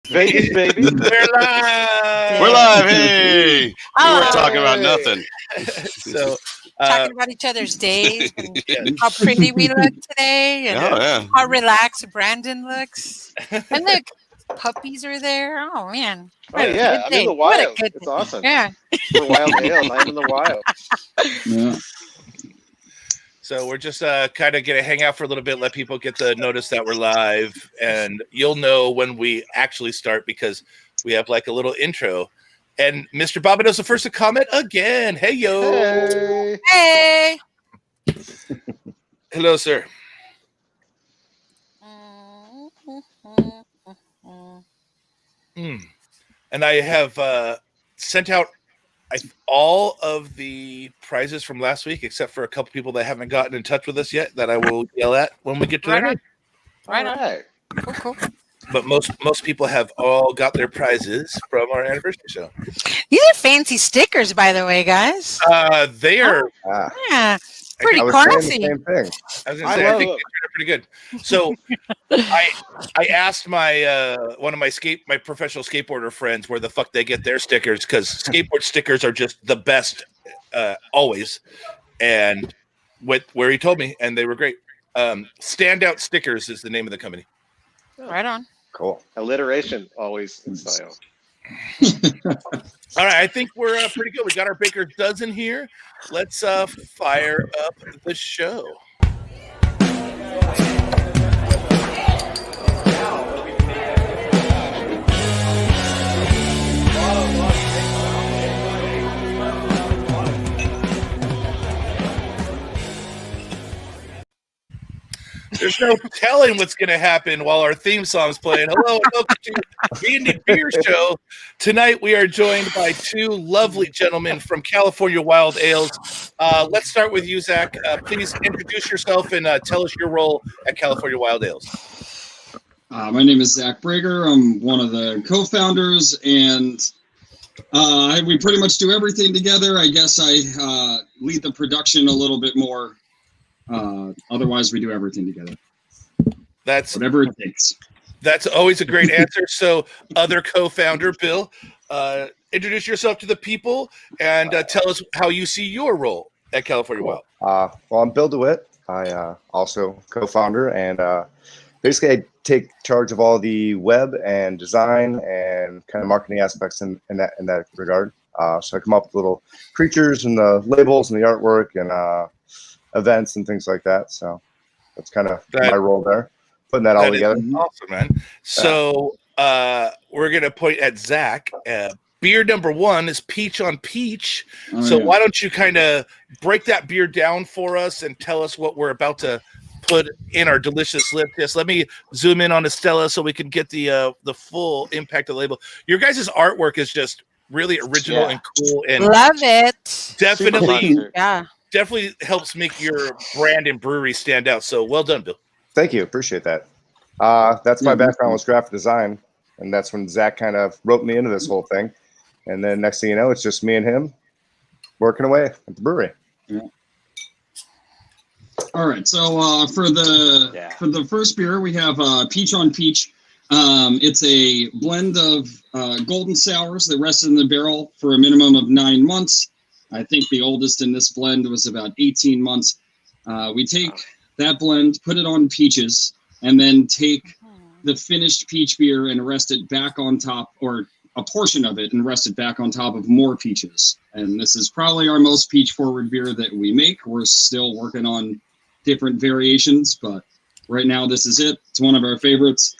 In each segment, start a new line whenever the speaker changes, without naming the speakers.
Vegas, baby.
We're live.
We're live. Hey, we weren't talking about nothing.
So
talking about each other's days and how pretty we look today and how relaxed Brandon looks. And look, puppies are there. Oh man!
Oh yeah, I'm in the wild. It's awesome.
Yeah,
we're wild ales. I'm in the wild.
Yeah.
So we're just kind of gonna hang out for a little bit, let people get the notice that we're live, and you'll know when we actually start because we have like a little intro. And Mr. Bobido's the first to comment again. Hey yo.
Hey.
Hello, sir. And I have sent out all of the prizes from last week, except for a couple people that haven't gotten in touch with us yet that I will yell at when we get to
right
that.
on. Right on.
Right.
Cool.
But most people have all got their prizes from our anniversary show.
These are fancy stickers, by the way, guys.
They are.
Yeah, pretty
I was
classy.
saying the same thing.
I was gonna say, I think they're pretty good. So, I asked my one of my professional skateboarder friends where the fuck they get their stickers because skateboard stickers are just the best always, and where he told me, and they were great. Standout Stickers is the name of the company.
Right on.
Cool.
Alliteration always in style.
All right, I think we're pretty good. We got our Baker's Dozen here. Let's fire up the show. There's no telling what's going to happen while our theme song's playing. Hello and welcome to the Pear Show. Tonight we are joined by two lovely gentlemen from California Wild Ales. Let's start with you, Zack. Please introduce yourself and tell us your role at California Wild Ales.
My name is Zack Brager. I'm one of the co-founders, and we pretty much do everything together. I guess I lead the production a little bit more. Otherwise, we do everything together.
That's
whatever it takes.
That's always a great answer. So, other co-founder Bill, introduce yourself to the people and tell us how you see your role at California Wild.
Well, I'm Bill DeWitt. I also co-founder, and basically I take charge of all the web and design and kind of marketing aspects in that regard. So I come up with little creatures and the labels and the artwork and events and things like that. So that's kind of my role there, putting that all together.
Awesome, man. So we're gonna point at Zack. Beer number one is Peach on Peach. Why don't you kind of break that beer down for us and tell us what we're about to put in our delicious lip? Just let me zoom in on Estella so we can get the full impact of the label. Your guys' artwork is just really original and cool, and
love it.
Definitely helps make your brand and brewery stand out. So well done, Bill.
Thank you. Appreciate that. That's my background was graphic design. And that's when Zack kind of roped me into this whole thing. And then next thing you know, it's just me and him working away at the brewery.
Yeah. All right. So for the first beer, we have Peach on Peach. It's a blend of golden sours that rested in the barrel for a minimum of 9 months. I think the oldest in this blend was about 18 months. We take that blend, put it on peaches, and then take the finished peach beer and rest it back on top, or a portion of it, and rest it back on top of more peaches. And this is probably our most peach-forward beer that we make. We're still working on different variations, but right now this is it. It's one of our favorites.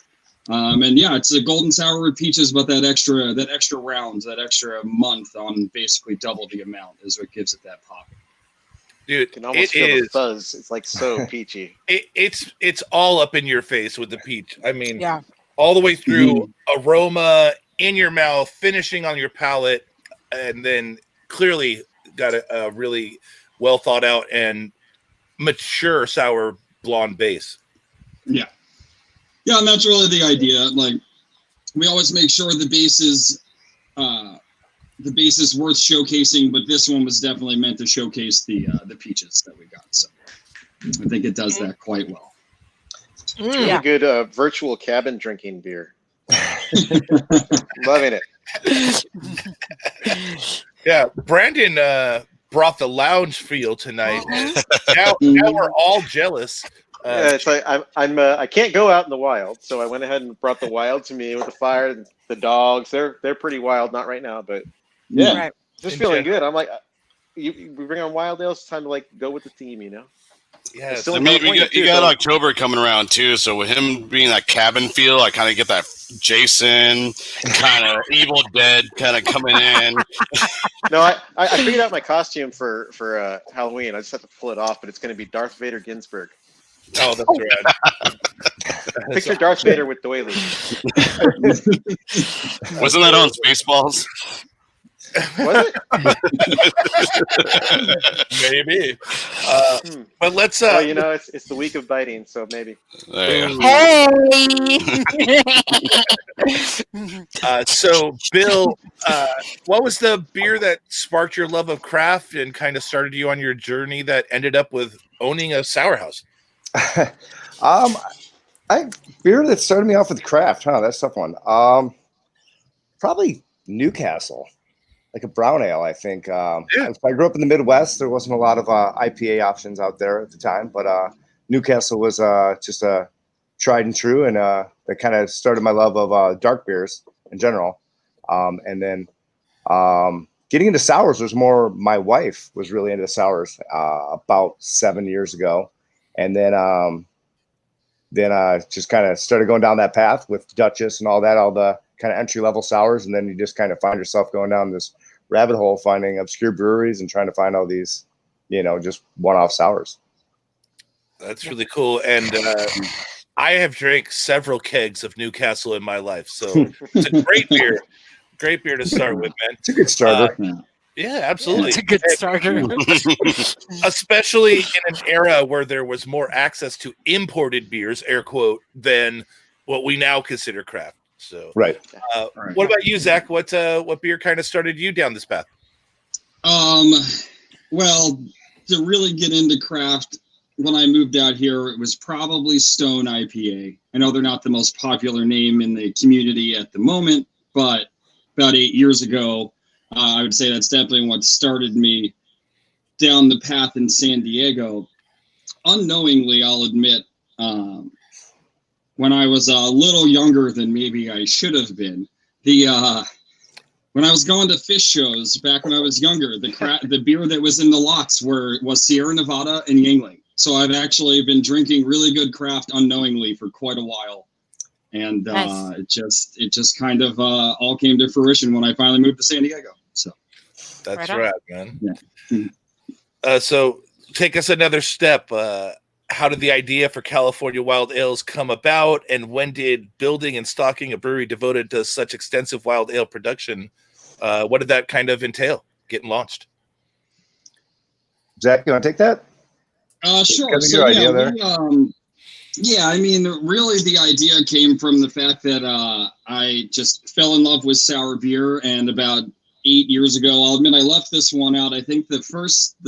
And yeah, it's a golden sour with peaches, but that extra round, that extra month on basically double the amount is what gives it that pop.
Dude,
you can almost feel the fuzz. It's like so peachy.
It's all up in your face with the peach. I mean, all the way through aroma in your mouth, finishing on your palate, and then clearly got a really well thought out and mature sour blonde base.
Yeah. Yeah, and that's really the idea. Like, we always make sure the base is worth showcasing, but this one was definitely meant to showcase the peaches that we got. So I think it does that quite well.
It's really good virtual cabin drinking beer. Loving it.
Yeah, Brandon brought the lounge feel tonight. Now we're all jealous.
Yeah, it's like I can't go out in the wild, so I went ahead and brought the wild to me with the fire. The dogs, they're pretty wild, not right now, but yeah,
Right.
just feeling good. I'm like, we bring on wild ales. It's time to like go with the theme, you know.
Yeah,
Still
I
in
mean,
California,
you
too,
got
so-
October coming around too, so with him being that cabin feel, I kind of get that Jason kind of Evil Dead kind of coming in.
No, I figured out my costume for Halloween. I just have to pull it off, but it's going to be Darth Vader Ginsburg.
Oh, that's rad.
Picture Darth Vader with doilies.
Wasn't that on Spaceballs?
Was it?
Maybe. But let's.
Well, you know, it's the week of biting, so maybe.
There you go.
Hey.
So, Bill, what was the beer that sparked your love of craft and kind of started you on your journey that ended up with owning a sour house?
Beer that started me off with craft, huh? That's a tough one. Probably Newcastle, like a brown ale, I think. I grew up in the Midwest. There wasn't a lot of IPA options out there at the time, but Newcastle was just a tried and true, and that kind of started my love of dark beers in general. And then getting into sours was more, my wife was really into sours about 7 years ago. And then just kind of started going down that path with Duchess and all the kind of entry level sours. And then you just kind of find yourself going down this rabbit hole, finding obscure breweries and trying to find all these, just one-off sours.
That's really cool. And I have drank several kegs of Newcastle in my life. So it's a great beer. Great beer to start with, man.
It's a good starter.
Yeah, absolutely.
It's a good starter.
Especially in an era where there was more access to imported beers, air quote, than what we now consider craft. So,
right.
What about you, Zach? What beer kind of started you down this path?
Well, to really get into craft, when I moved out here, it was probably Stone IPA. I know they're not the most popular name in the community at the moment, but about 8 years ago, I would say that's definitely what started me down the path in San Diego. Unknowingly, I'll admit, when I was a little younger than maybe I should have been, when I was going to fish shows back when I was younger, the beer that was in the lots was Sierra Nevada and Yingling. So I've actually been drinking really good craft unknowingly for quite a while. And
nice.
it just kind of all came to fruition when I finally moved to San Diego. So
that's right, man.
Yeah.
So take us another step. How did the idea for California Wild Ales come about, and when did building and stocking a brewery devoted to such extensive wild ale production, what did that kind of entail, getting launched?
Zach, you want to take that?
Sure. So I mean, really the idea came from the fact that I just fell in love with sour beer, and about 8 years ago, I'll admit I left this one out. I think the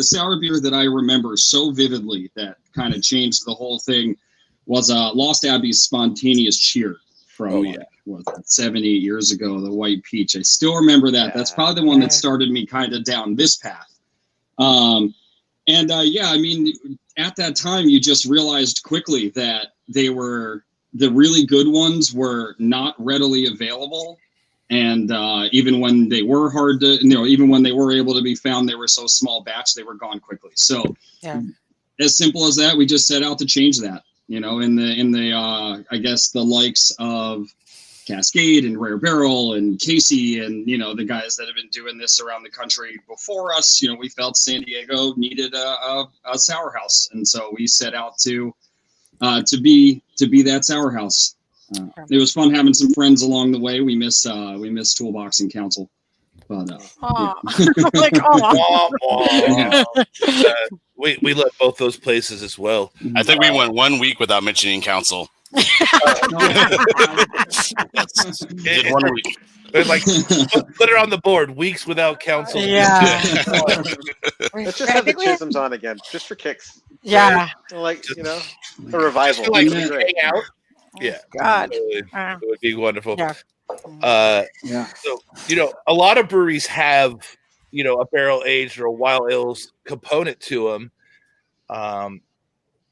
sour beer that I remember so vividly that kind of changed the whole thing was Lost Abbey's Spontaneous Cheer from 7, 8 years ago, the white peach. I still remember that. Yeah. That's probably the one that started me kind of down this path. I mean, at that time, you just realized quickly that the really good ones were not readily available. And even when they were even when they were able to be found, they were so small batch, they were gone quickly. So as simple as that, we just set out to change that, in the I guess the likes of Cascade and Rare Barrel and Casey and, the guys that have been doing this around the country before us, we felt San Diego needed a sour house. And so we set out to be that sour house. It was fun having some friends along the way. We miss Toolbox and Council. But
we love both those places as well.
I think we went 1 week without mentioning Council. Did 1 week.
Like put it on the board. Weeks without Council.
Yeah.
Let's just have the Chisholms on again, just for kicks.
Yeah.
Like a revival.
Like hang out. Yeah.
God.
It would be wonderful.
Yeah.
So, a lot of breweries have, a barrel aged or a wild ales component to them.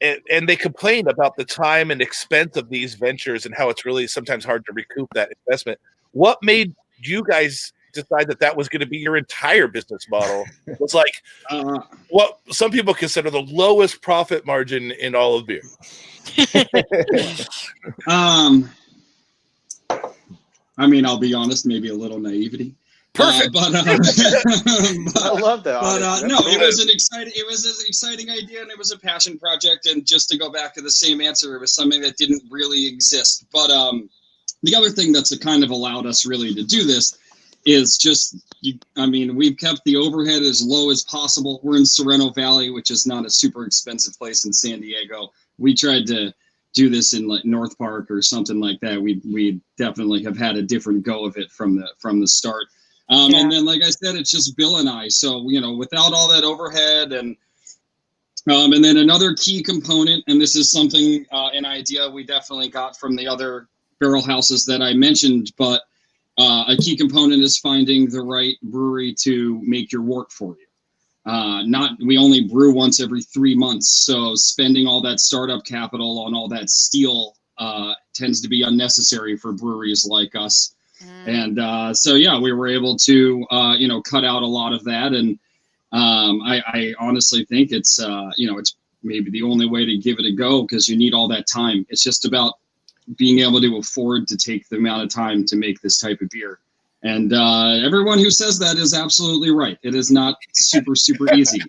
And they complain about the time and expense of these ventures and how it's really sometimes hard to recoup that investment. What made you guys decide that was going to be your entire business model? It's like what some people consider the lowest profit margin in all of beer.
I mean, I'll be honest, maybe a little naivety.
Perfect.
I love that.
But no, it was an exciting idea, and it was a passion project. And just to go back to the same answer, it was something that didn't really exist. But the other thing that's kind of allowed us really to do this is just, we've kept the overhead as low as possible. We're in Sorrento Valley, which is not a super expensive place in San Diego. We tried to do this in like North Park or something like that. We definitely have had a different go of it from the start. And then, like I said, it's just Bill and I. So, without all that overhead and then another key component, and this is something, an idea we definitely got from the other barrel houses that I mentioned, but a key component is finding the right brewery to make your wort for you. We only brew once every 3 months. So spending all that startup capital on all that steel tends to be unnecessary for breweries like us. And we were able to, cut out a lot of that. And I honestly think it's maybe the only way to give it a go, because you need all that time. It's just about being able to afford to take the amount of time to make this type of beer. And everyone who says that is absolutely right. It is not super, super easy.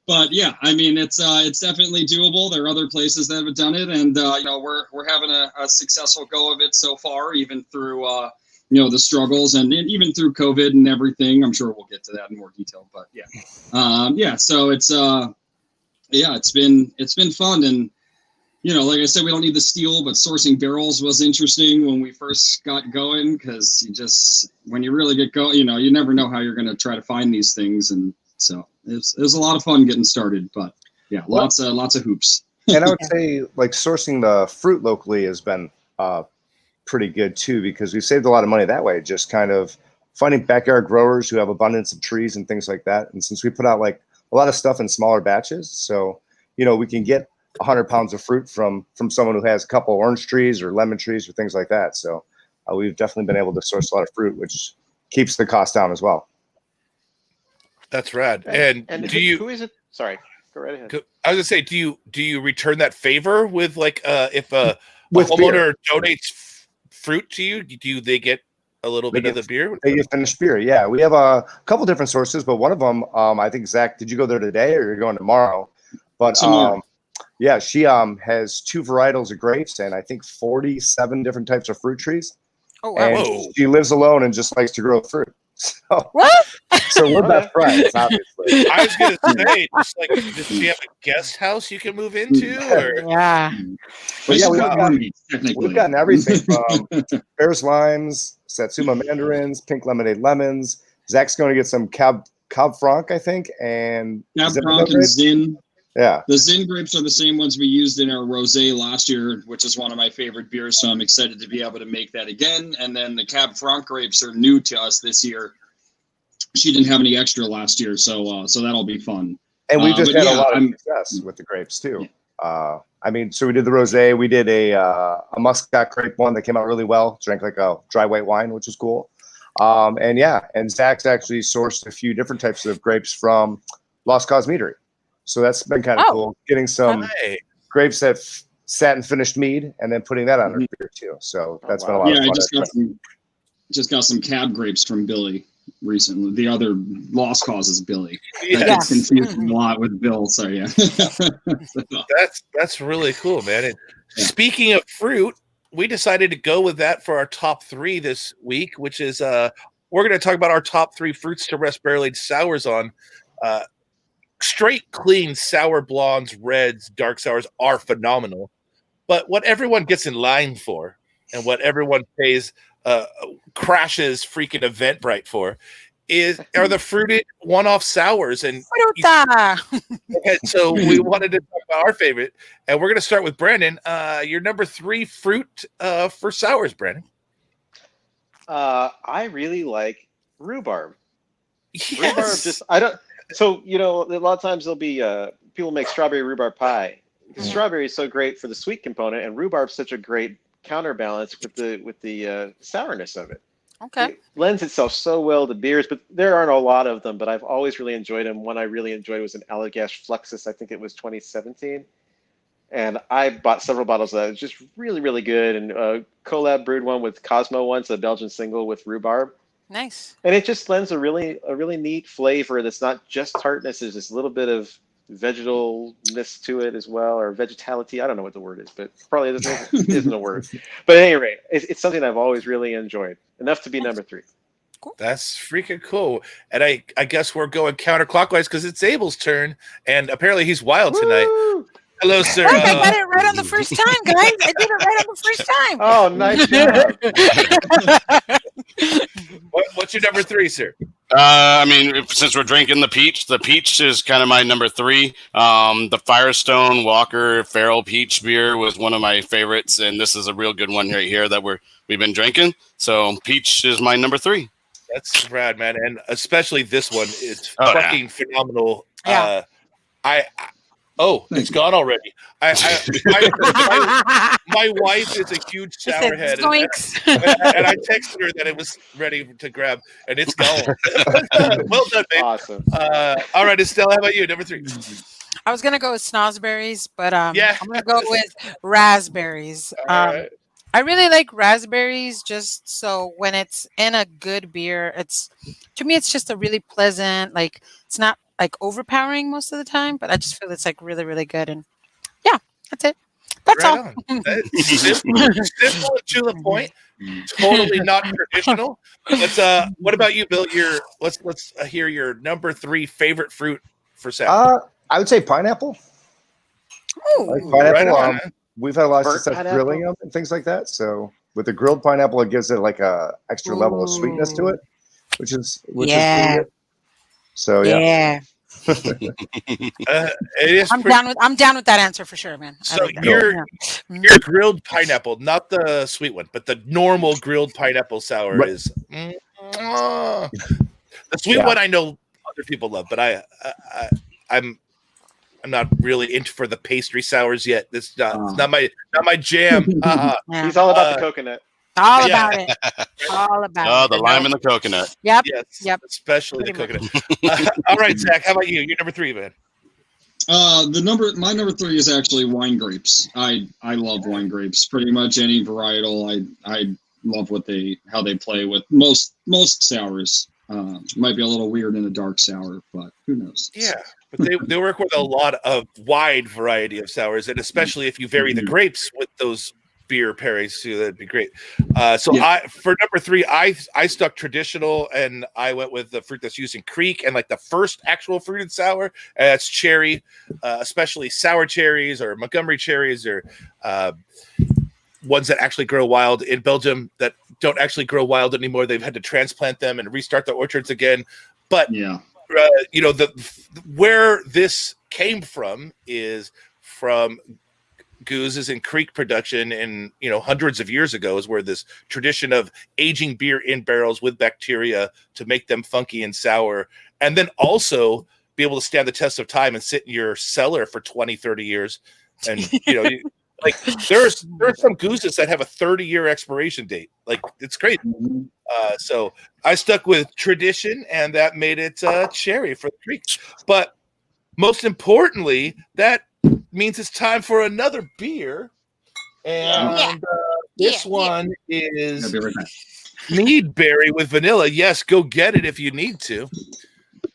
But yeah, it's definitely doable. There are other places that have done it, and we're having a successful go of it so far, even through the struggles and even through COVID and everything. I'm sure we'll get to that in more detail, but yeah. So it's been fun, and like I said, we don't need the steel, but sourcing barrels was interesting when we first got going, because when you really get going, you never know how you're going to try to find these things, and so it was a lot of fun getting started. But yeah, lots of hoops.
And I would say, like, sourcing the fruit locally has been pretty good too, because we've saved a lot of money that way. Just kind of finding backyard growers who have abundance of trees and things like that. And since we put out like a lot of stuff in smaller batches, so we can get 100 pounds of fruit from someone who has a couple orange trees or lemon trees or things like that. So we've definitely been able to source a lot of fruit, which keeps the cost down as well.
That's rad. And
who is it? Sorry, go right ahead.
I was gonna say, do you return that favor with like if a homeowner donates fruit to you? Do they get a little bit of the beer?
They get finished beer. Yeah, we have a couple different sources, but one of them, I think, Zach, did you go there today or you're going tomorrow? But yeah, she has 2 varietals of grapes and I think 47 different types of fruit trees.
Oh, wow.
And she lives alone and just likes to grow fruit. So,
what?
So we're best friends, obviously.
I was going to say, does she have a guest house you can move into? Or?
Yeah.
But yeah, we've gotten everything from Bear's limes, Satsuma mandarins, pink lemonade lemons. Zach's going to get some Cab Franc, I think, and
Cab Franc and Zin.
Yeah.
The Zin grapes are the same ones we used in our rosé last year, which is one of my favorite beers. So I'm excited to be able to make that again. And then the Cab Franc grapes are new to us this year. She didn't have any extra last year, so that'll be fun.
And we just had a lot of success with the grapes too.
Yeah.
So we did the rosé. We did a Muscat grape one that came out really well. Drank like a dry white wine, which was cool. And Zach's actually sourced a few different types of grapes from Lost Cause Meadery. So that's been kind of cool, getting some grapes that sat and finished mead, and then putting that on our beer too. So that's been a lot of fun.
Yeah, I just got some cab grapes from Billy recently. The other Lost Cause is Billy.
Yes.
I get confused a lot with Bill. So yeah,
that's really cool, man. And speaking of fruit, we decided to go with that for our top 3 this week, which is we're going to talk about our top 3 fruits to rest barrel-aged sours on. Straight, clean, sour blondes, reds, dark sours are phenomenal. But what everyone gets in line for and what everyone pays crashes freaking Eventbrite for are the fruited one-off sours, and so we wanted to talk about our favorite, and we're going to start with Brandon. Your number 3 fruit for sours, Brandon.
I really like rhubarb.
Yes.
Rhubarb So a lot of times there'll be people make strawberry rhubarb pie. Strawberry is so great for the sweet component, and rhubarb's such a great counterbalance with the sourness of it.
Okay.
It lends itself so well to beers, but there aren't a lot of them. But I've always really enjoyed them. One I really enjoyed was an Allagash Fluxus. I think it was 2017, and I bought several bottles of that. It was just really, really good. And collab brewed one with Cosmo once, a Belgian single with rhubarb.
Nice.
And it just lends a really neat flavor that's not just tartness. There's this little bit of vegetalness to it as well, or vegetality. I don't know what the word is, but probably isn't a word. But at any rate, it's something I've always really enjoyed. Enough to be number 3.
Cool.
That's freaking cool. And I guess we're going counterclockwise because it's Abel's turn, and apparently he's wild tonight.
Woo!
Hello, sir.
I got it right on the first time, guys. I did it right on the first time.
Oh, nice job.
What's your number 3, sir?
I mean, since we're drinking the peach is kind of my number 3. The Firestone Walker Feral Peach beer was one of my favorites, and this is a real good one right here that we've been drinking. So peach is my number 3.
That's rad, man, and especially this one is fucking phenomenal.
Yeah.
It's gone already. My wife is a huge sour head, and I texted her that it was ready to grab, and it's gone. Well done, babe.
Awesome.
All right, Estelle, how about you? Number 3.
I was gonna go with snozberries, but I'm
Yeah.
gonna go with raspberries.
Right.
I really like raspberries just so when it's in a good beer, to me it's just a really pleasant, like it's not like overpowering most of the time, but I just feel it's like really, really good. And yeah, that's it. That's all.
Simple and to the point. Totally not traditional. What about you, Bill? Let's hear your number 3 favorite fruit for sour.
I would say pineapple.
Ooh,
Like pineapple.
Right
We've had a lot of
Burnt
success
pineapple?
grilling them and things like that. So with the grilled pineapple, it gives it like a extra level of sweetness to it, which is pretty good. So yeah.
It is
I'm down with that answer for sure, man.
So
like
your grilled pineapple, not the sweet one, but the normal grilled pineapple sour is the sweet one. I know other people love, but I'm not really into for the pastry sours yet. It's not my jam.
He's all about the coconut.
All about it. All about it.
Oh, the lime and the coconut.
Yep.
Yes.
Yep.
Especially the coconut. All right, Zach, how about you? You're number 3, man.
My number 3 is actually wine grapes. I love wine grapes. Pretty much any varietal. I love how they play with most sours. Might be a little weird in a dark sour, but who knows?
Yeah, but they work with a lot of wide variety of sours, and especially if you vary the grapes with those beer pairings too, that'd be great. For number 3, I stuck traditional, and I went with the fruit that's used in Creek and like the first actual fruited sour, and that's cherry, especially sour cherries or Montgomery cherries or ones that actually grow wild in Belgium that don't actually grow wild anymore. They've had to transplant them and restart the orchards again. But where this came from is from Goose's and Creek production, and hundreds of years ago is where this tradition of aging beer in barrels with bacteria to make them funky and sour, and then also be able to stand the test of time and sit in your cellar for 20-30 years. And like there's some Goose's that have a 30-year expiration date. Like it's great. So I stuck with tradition, and that made it cherry for the Creek. But most importantly, that means it's time for another beer, and this one is Mead Berry with vanilla. Yes, go get it if you need to.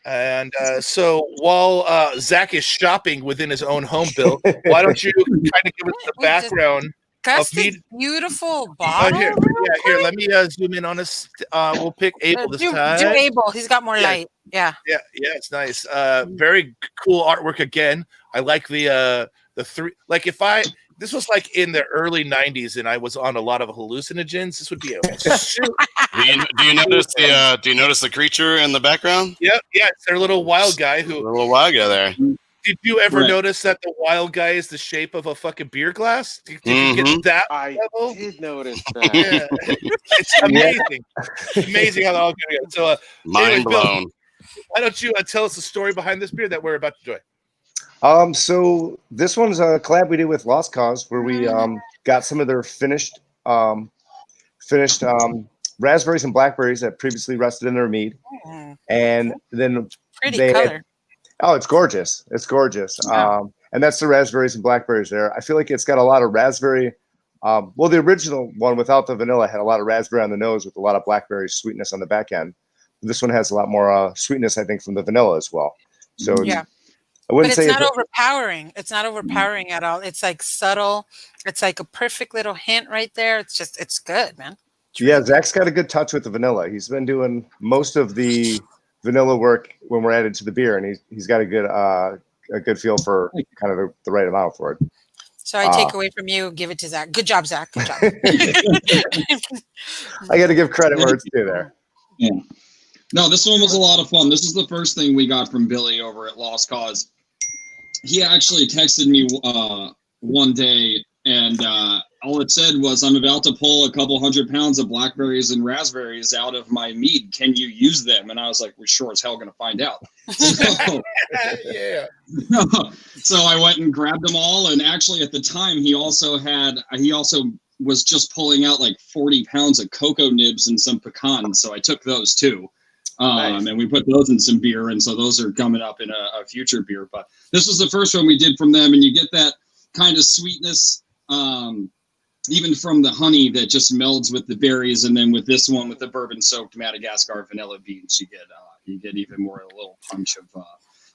And so while Zack is shopping within his own home, Bill, why don't you kind of give us the background of Mead?
Beautiful bottle.
Here, let me zoom in on us. We'll pick Abel this time.
Do Abel. He's got more light. Yeah,
it's nice. Very cool artwork again. I like the 3. Like if this was like in the early 90s and I was on a lot of hallucinogens, this would be a
Do you notice the creature in the background?
Yep, yeah, it's their little wild guy
A little wild guy there.
Did you ever notice that the wild guy is the shape of a fucking beer glass? Did you get that
I
level?
did notice that.
Yeah. It's amazing. Amazing how they're all going together. So,
Mind blown.
Bill, why don't you tell us the story behind this beer that we're about to enjoy?
So this one's a collab we did with Lost Cause, where we got some of their finished raspberries and blackberries that previously rested in their mead, and then
Pretty color.
it's gorgeous. It's gorgeous.
Wow.
And that's the raspberries and blackberries there. I feel like it's got a lot of raspberry. Well, the original one without the vanilla had a lot of raspberry on the nose with a lot of blackberry sweetness on the back end. This one has a lot more sweetness, I think, from the vanilla as well. So
Yeah.
I wouldn't
But it's
say
not overpowering. It's not overpowering at all. It's like subtle. It's like a perfect little hint right there. It's good, man.
Yeah, Zach's got a good touch with the vanilla. He's been doing most of the vanilla work when we're added to the beer, and he's got a good feel for kind of the right amount for it.
So I take away from you, give it to Zach. Good job, Zach. Good job.
I got to give credit where it's due there.
Yeah. No, this one was a lot of fun. This is the first thing we got from Billy over at Lost Cause. He actually texted me one day, and all it said was, "I'm about to pull a couple 100 pounds of blackberries and raspberries out of my mead. Can you use them?" And I was like, "We're sure as hell going to find out." So,
Yeah.
so I went and grabbed them all, and actually at the time he also was just pulling out like 40 pounds of cocoa nibs and some pecans, so I took those too.
Nice.
And we put those in some beer, and so those are coming up in a future beer. But this was the first one we did from them, and you get that kind of sweetness, even from the honey that just melds with the berries, and then with this one with the bourbon-soaked Madagascar vanilla beans, you get even more a little punch of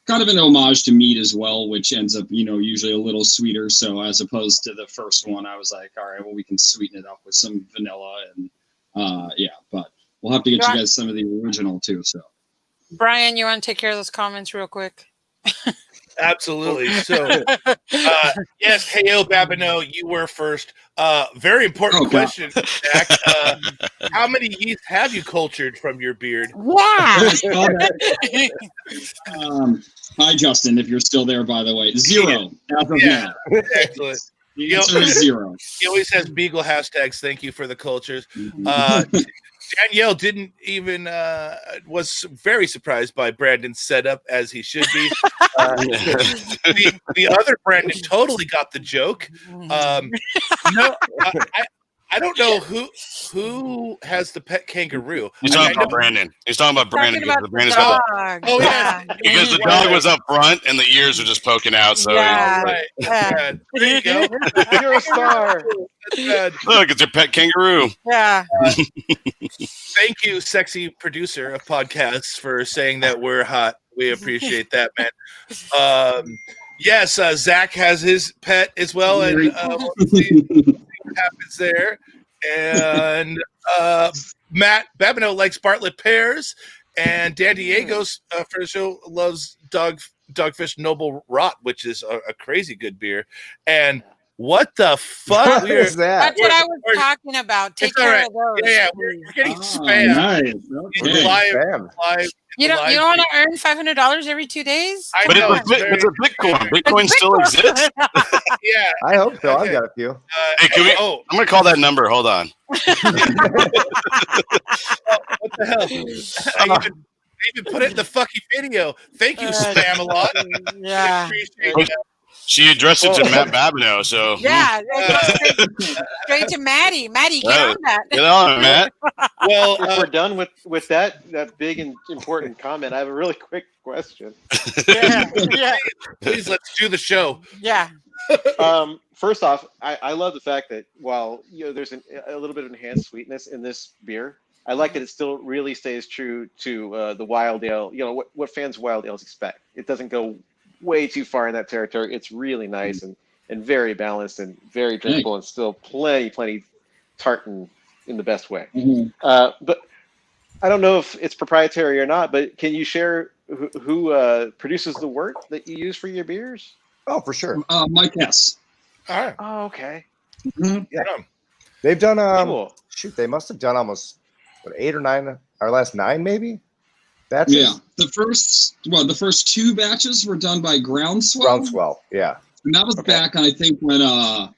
kind of an homage to mead as well, which ends up usually a little sweeter. So as opposed to the first one, I was like, all right, well we can sweeten it up with some vanilla and but. We'll have to get you guys some of the original too. So,
Brian, you want to take care of those comments real quick?
Absolutely. So, yes, Heyo Babineau, you were first. Very important question, Zach. How many yeast have you cultured from your beard?
Wow.
Hi, Justin, if you're still there, by the way. 0 as of now.
Excellent.
The answer is 0.
He always has Beagle hashtags. Thank you for the cultures. Danielle didn't even was very surprised by Brandon's setup, as he should be. The other Brandon totally got the joke. I don't know who has the pet kangaroo.
He's talking about Brandon. He's talking about Brandon because Brandon's got
dog.
Oh yeah,
because the dog was up front and the ears were just poking out. So
right. Yeah. There you go.
You're a star.
Look, it's your pet kangaroo.
Yeah.
Thank you, sexy producer of podcasts, for saying that we're hot. We appreciate that, man. Yes, Zach has his pet as well, and we'll see what happens there. And Matt Babineau likes Bartlett pears, and Dan Diego's for the show loves Dogfish Noble Rot, which is a crazy good beer. And what the fuck?
Is that?
That's what I was talking about. Take care of those.
Yeah, we're getting spam.
Nice. Okay.
Live.
You don't want to earn $500 every 2 days?
But it's a Bitcoin. Bitcoin still exists.
Yeah.
I hope so. I've got a few.
Hey, I'm going to call that number. Hold on.
What the hell? I even put it in the fucking video. Thank you, Spam-a-lot.
Yeah.
Appreciate that.
She addressed it to Matt Babineau, so
Yeah, straight to Maddie. Maddie, get on that.
Get on it, Matt.
Well, if we're done with that big and important comment, I have a really quick question.
Yeah.
Please, let's do the show.
Yeah.
First off, I love the fact that while there's a little bit of enhanced sweetness in this beer, I like that it still really stays true to the wild ale. What fans of wild ales expect. It doesn't go way too far in that territory. It's really nice and very balanced and very drinkable and still plenty tart in the best way. But I don't know if it's proprietary or not, but can you share who produces the wort that you use for your beers?
Oh, for sure.
Mike S.
All right.
Oh, okay.
Yeah. They've done
Cool.
shoot, they must have done almost 8 or 9, our last 9 maybe batches.
Yeah, the first 2 batches were done by Groundswell.
Groundswell, yeah.
And that was back, I think, when I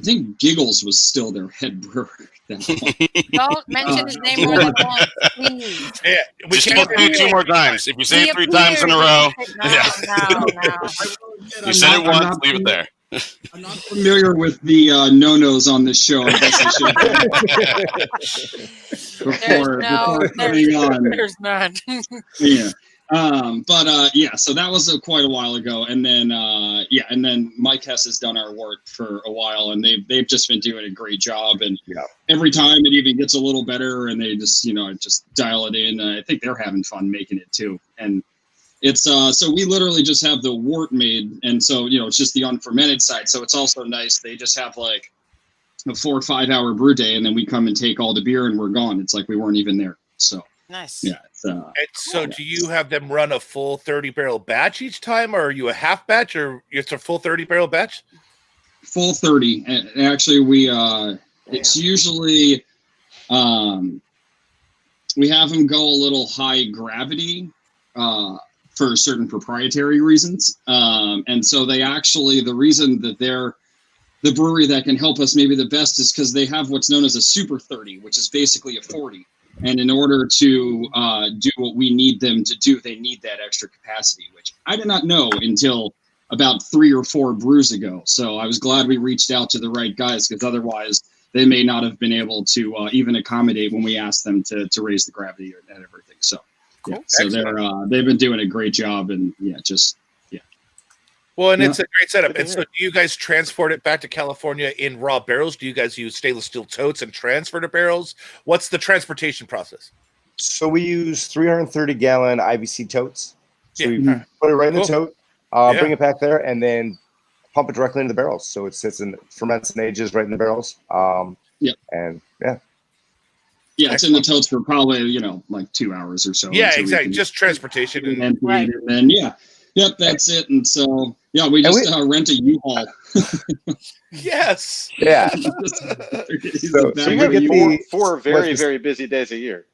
think Giggles was still their head brewer.
Don't mention his name more than once, please.
Yeah, we
Just
can't
put me 2 more times. If you say it 3 times in a row,
No.
you said it once, leave it there.
I'm not familiar with the no-nos on this show. I guess I should. before coming on.
There's none.
Yeah. So that was quite a while ago, and then and then Mike Hess has done our work for a while, and they've just been doing a great job, and every time it even gets a little better, and they just just dial it in. I think they're having fun making it too, and it's so we literally just have the wort made, and so it's just the unfermented side, so it's also nice. They just have like a 4 or 5 hour brew day, and then we come and take all the beer, and we're gone. It's like we weren't even there. So.
Nice.
Yeah.
Do you have them run a full 30 barrel batch each time, or are you a half batch, or it's a full 30 barrel batch?
Full 30. And actually, we it's usually we have them go a little high gravity for certain proprietary reasons, and so they actually, the reason that they're the brewery that can help us maybe the best is because they have what's known as a super 30, which is basically a 40. And in order to do what we need them to do, they need that extra capacity, which I did not know until about 3 or 4 brews ago. So I was glad we reached out to the right guys, because otherwise they may not have been able to even accommodate when we asked them to raise the gravity and everything. So,
cool.
So they've been doing a great job, and
Well, and it's a great setup. And so do you guys transport it back to California in raw barrels? Do you guys use stainless steel totes and transfer to barrels? What's the transportation process?
So we use 330 gallon IBC totes. So we put it right in the tote, bring it back there, and then pump it directly into the barrels. So it sits and ferments and ages right in the barrels.
It's in the totes for probably, like 2 hours or so.
Yeah, exactly. Just transportation.
And then, Yep, that's it. And so, we just rent a U-Haul.
Yes.
Yeah.
so you get 4 very, very busy days a year.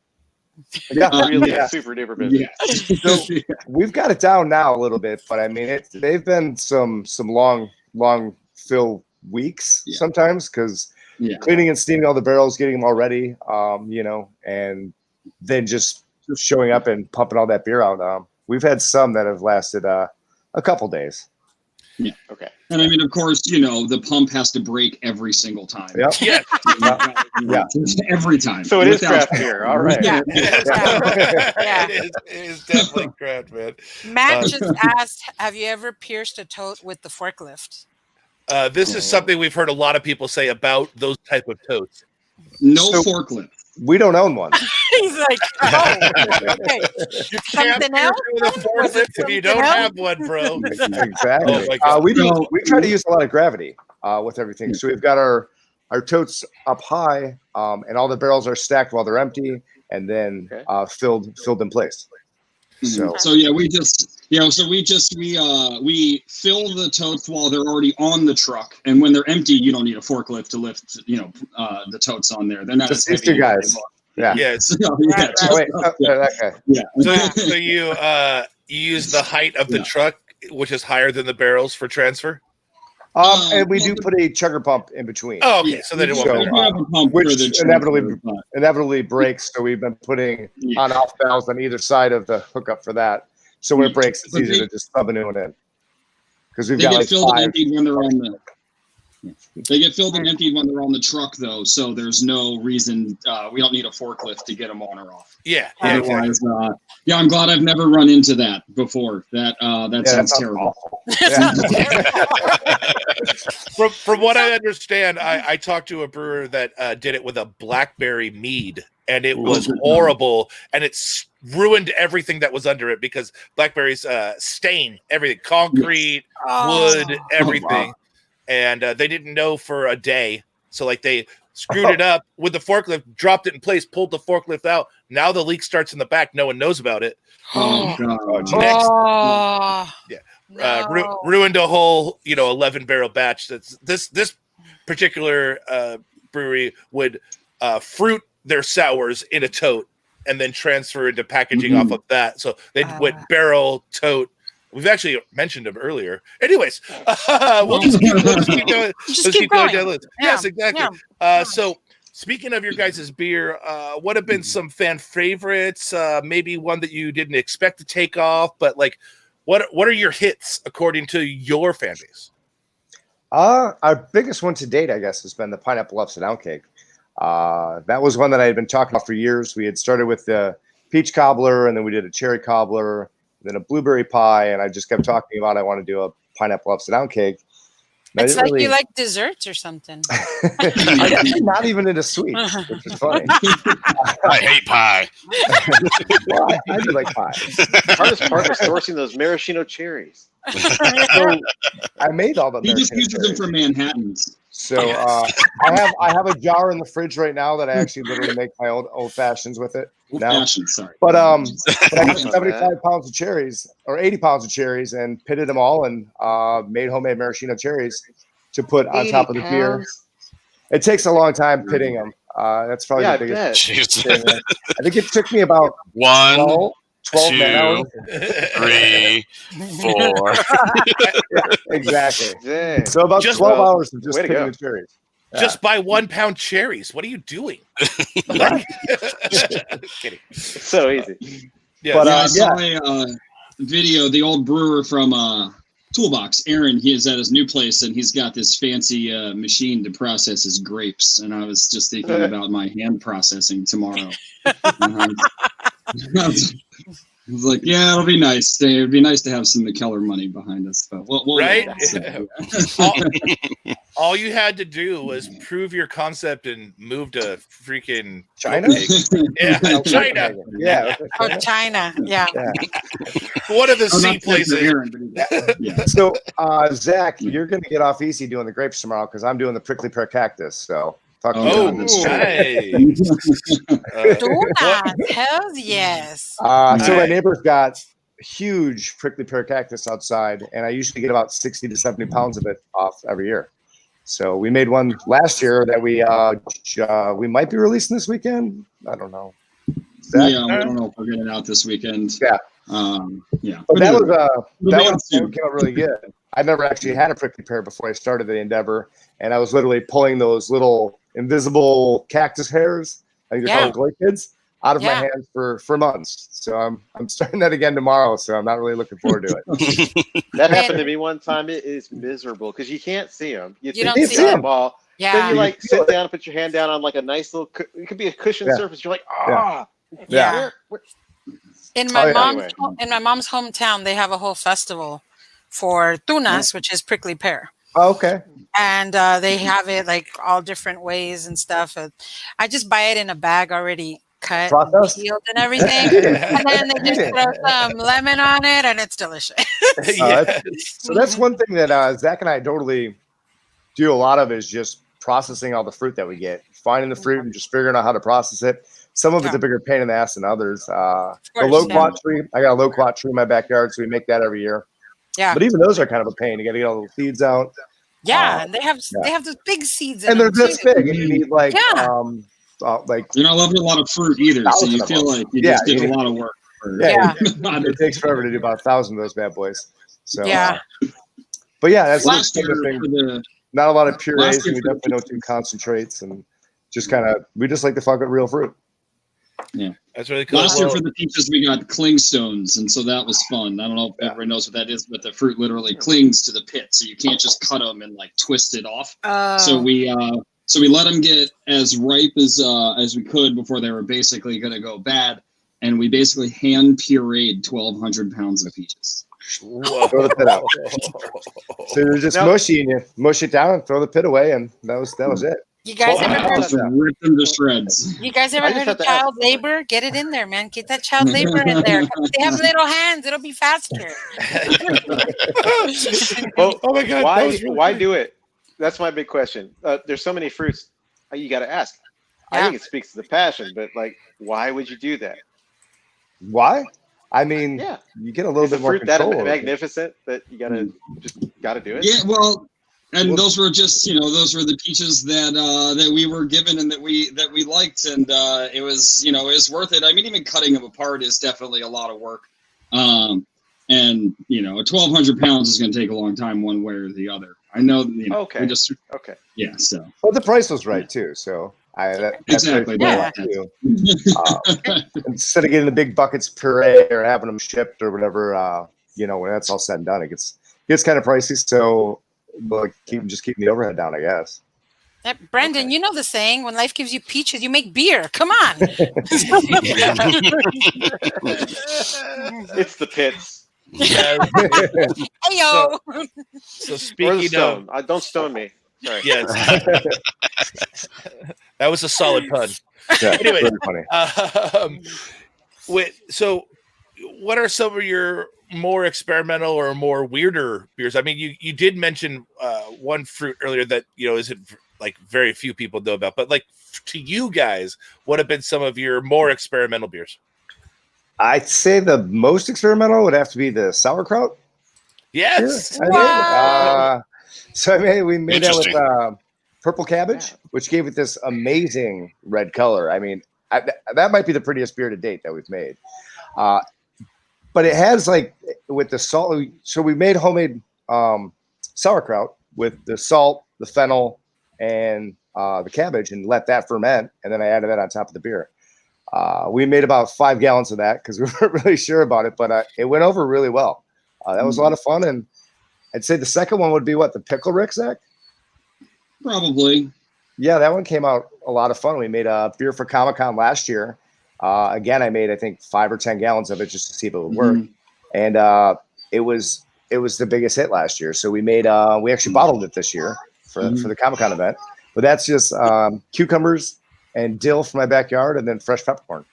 Yeah, really super duper busy.
Yeah. So we've got it down now a little bit, but I mean, they've been some long fill weeks sometimes, because cleaning and steaming all the barrels, getting them all ready, and then just showing up and pumping all that beer out. We've had some that have lasted a couple days.
Yeah. Okay. And I mean, of course, the pump has to break every single time.
Yep.
Yeah.
Every time.
So it is craft beer. All right.
Yeah.
It is definitely craft, man.
Matt just asked, have you ever pierced a tote with the forklift?
This is something we've heard a lot of people say about those type of totes.
No forklift.
We don't own one.
He's like, okay.
You can't
Something else?
with a forklift if you don't have one, bro.
Exactly. We try to use a lot of gravity with everything. So we've got our totes up high, and all the barrels are stacked while they're empty, and then filled in place.
So we fill the totes while they're already on the truck, and when they're empty, you don't need a forklift to lift the totes on there. They're not
just these two guys. Okay.
So you use the height of the truck, which is higher than the barrels, for transfer.
And we do put a chugger pump in between.
Oh, okay. So then it won't
which inevitably breaks. So we've been putting on-off valves on either side of the hookup for that. So when it breaks, it's easier to just sub a new one in. Because we've got like 5.
They get filled and emptied when they're on the truck, though. So there's no reason we don't need a forklift to get them on or off.
Yeah.
Otherwise, I'm glad I've never run into that before. That sounds terrible.
From what I understand, I talked to a brewer that did it with a blackberry mead, and it was horrible, and it's ruined everything that was under it, because blackberries stain everything, concrete, wood, everything. Wow. And they didn't know for a day. So like they screwed it up with the forklift, dropped it in place, pulled the forklift out. Now the leak starts in the back. No one knows about it. Ruined a whole 11 barrel batch. That's this particular brewery would fruit their sours in a tote and then transfer into packaging off of that. So they went barrel, tote. We've actually mentioned them earlier. Anyways, we'll just keep going.
Just keep going.
Down the list.
Yeah.
Yes, exactly.
Yeah.
So speaking of your guys' beer, what have been some fan favorites? Maybe one that you didn't expect to take off, but like, what are your hits according to your fan base?
Our biggest one to date, I guess, has been the pineapple upside down cake. That was one that I had been talking about for years. We had started with the peach cobbler, and then we did a cherry cobbler, then a blueberry pie, and I just kept talking about I want to do a pineapple upside down cake.
It's like you like desserts or something.
I'm actually not even into sweets, which is funny.
I hate pie.
Well, I do like pie.
The hardest part is sourcing those maraschino cherries.
So I made all the.
He just uses them for Manhattans.
So I have a jar in the fridge right now that I actually literally make my old fashions with it.
Sorry.
But I got 75 pounds of cherries or 80 pounds of cherries and pitted them all and made homemade maraschino cherries to put on top of the beer. It takes a long time pitting them. That's probably the biggest thing. I think it took me about 12
2, 3, 4.
Exactly.
Dang.
So about 12 hours of just pitting the cherries.
Just buy 1 pound cherries. What are you doing? Kidding.
It's so easy.
Yeah,
But I saw a video. The old brewer from Toolbox, Aaron, he is at his new place, and he's got this fancy machine to process his grapes. And I was just thinking about my hand processing tomorrow. I was like, yeah, it'll be nice. It'd be nice to have some McKellar money behind us. But we'll
right?
So, yeah.
All you had to do was prove your concept and move to freaking
China.
Yeah, China.
Yeah.
Oh, China. Yeah.
One of the
I'm
C
not
places.
Aaron, but yeah.
So, Zach, you're going to get off easy doing the grapes tomorrow because I'm doing the prickly pear cactus. So, talk to me
Oh,
about this.
nice.
Donuts. Hells yes.
So my neighbor's got huge prickly pear cactus outside, and I usually get about 60 to 70 pounds of it off every year. So we made one last year that we might be releasing this weekend. I don't know.
Yeah, I don't know if we're getting it out this weekend.
Yeah.
Yeah.
But that one came out really good. I never actually had a prickly pear before I started the endeavor, and I was literally pulling those little invisible cactus hairs, I think they're called glow kids, out of my hands for months. So I'm starting that again tomorrow. So I'm not really looking forward to it.
That happened to me one time. It is miserable because you can't see them. You
don't
think
see
them all.
Yeah.
Then you sit down and put your hand down on like a nice little. It could be a cushioned surface. You're like,
Yeah. In my mom's hometown, they have a whole festival for tunas, which is prickly pear.
Oh, okay.
And they have it like all different ways and stuff. I just buy it in a bag already cut, and peeled, and everything, and then they just throw some lemon on it, and it's delicious.
So that's one thing that Zach and I totally do a lot of is just processing all the fruit that we get, finding the fruit and just figuring out how to process it. Some of it's a bigger pain in the ass than others. The loquat tree, I got a loquat tree in my backyard, so we make that every year.
Yeah,
but even those are kind of a pain. You got to get all the seeds out.
Yeah, and they have those big seeds,
and they're this big, and you need like
you're not loving a lot of fruit either, so you feel like you just did a lot of work.
It takes forever to do about 1,000 of those bad boys. So but yeah, that's
last year
not a lot of purees, and we definitely don't do concentrates, and just we just like to fuck with real fruit.
Yeah,
that's really cool.
Last year for the peaches, we got clingstones, and so that was fun. I don't know if everyone knows what that is, but the fruit literally clings to the pit, so you can't just cut them and like twist it off. So we let them get as ripe as we could before they were basically going to go bad, and we basically hand pureed 1,200 pounds of peaches.
Whoa. Throw the pit out. So they're just mushy, and you mush it down and throw the pit away, and that was it.
You guys ever heard
rip them to shreds?
You guys ever heard of child labor? Get it in there, man. Get that child labor in there. They have little hands. It'll be faster.
Well, oh my God! Why do it? That's my big question. There's so many fruits. You got to ask. I think it speaks to the passion, but like, why would you do that?
Why? I mean, you get a little bit more control.
That magnificent that you gotta do it.
Yeah, well. And those were just, those were the peaches that we were given and that we liked, and it was, it was worth it. I mean, even cutting them apart is definitely a lot of work. And 1,200 pounds is going to take a long time, one way or the other. I know.
Okay.
Okay. Yeah. So.
Well, the price was right too. So that's
exactly.
Yeah. Instead of getting the big buckets Pariah or having them shipped or whatever, when that's all said and done, it gets kind of pricey. So. Well, keep the overhead down, I guess.
Brandon, you know the saying: when life gives you peaches, you make beer. Come on.
It's the pits.
Heyo.
So speaking of,
don't stone me. Sorry.
Yes, that was a solid pun.
Yeah,
anyway,
funny.
So, what are some of your more experimental or more weirder beers? I mean, you did mention one fruit earlier that isn't like very few people know about, but like to you guys, what have been some of your more experimental beers?
I'd say the most experimental would have to be the sauerkraut.
Yes.
Wow.
We made that with purple cabbage, which gave it this amazing red color. I mean, that might be the prettiest beer to date that we've made. But it has with the salt. So we made homemade sauerkraut with the salt, the fennel, and the cabbage, and let that ferment. And then I added that on top of the beer. We made about 5 gallons of that because we weren't really sure about it, but it went over really well. That was a lot of fun. And I'd say the second one would be the Pickle Rick, Zach?
Probably. Yeah,
that one came out a lot of fun. We made a beer for Comic-Con last year. Again, I made, I think, 5 or 10 gallons of it just to see if it would work. And it was the biggest hit last year. So we actually bottled it this year for the Comic-Con event. But that's just cucumbers and dill from my backyard and then fresh peppercorn.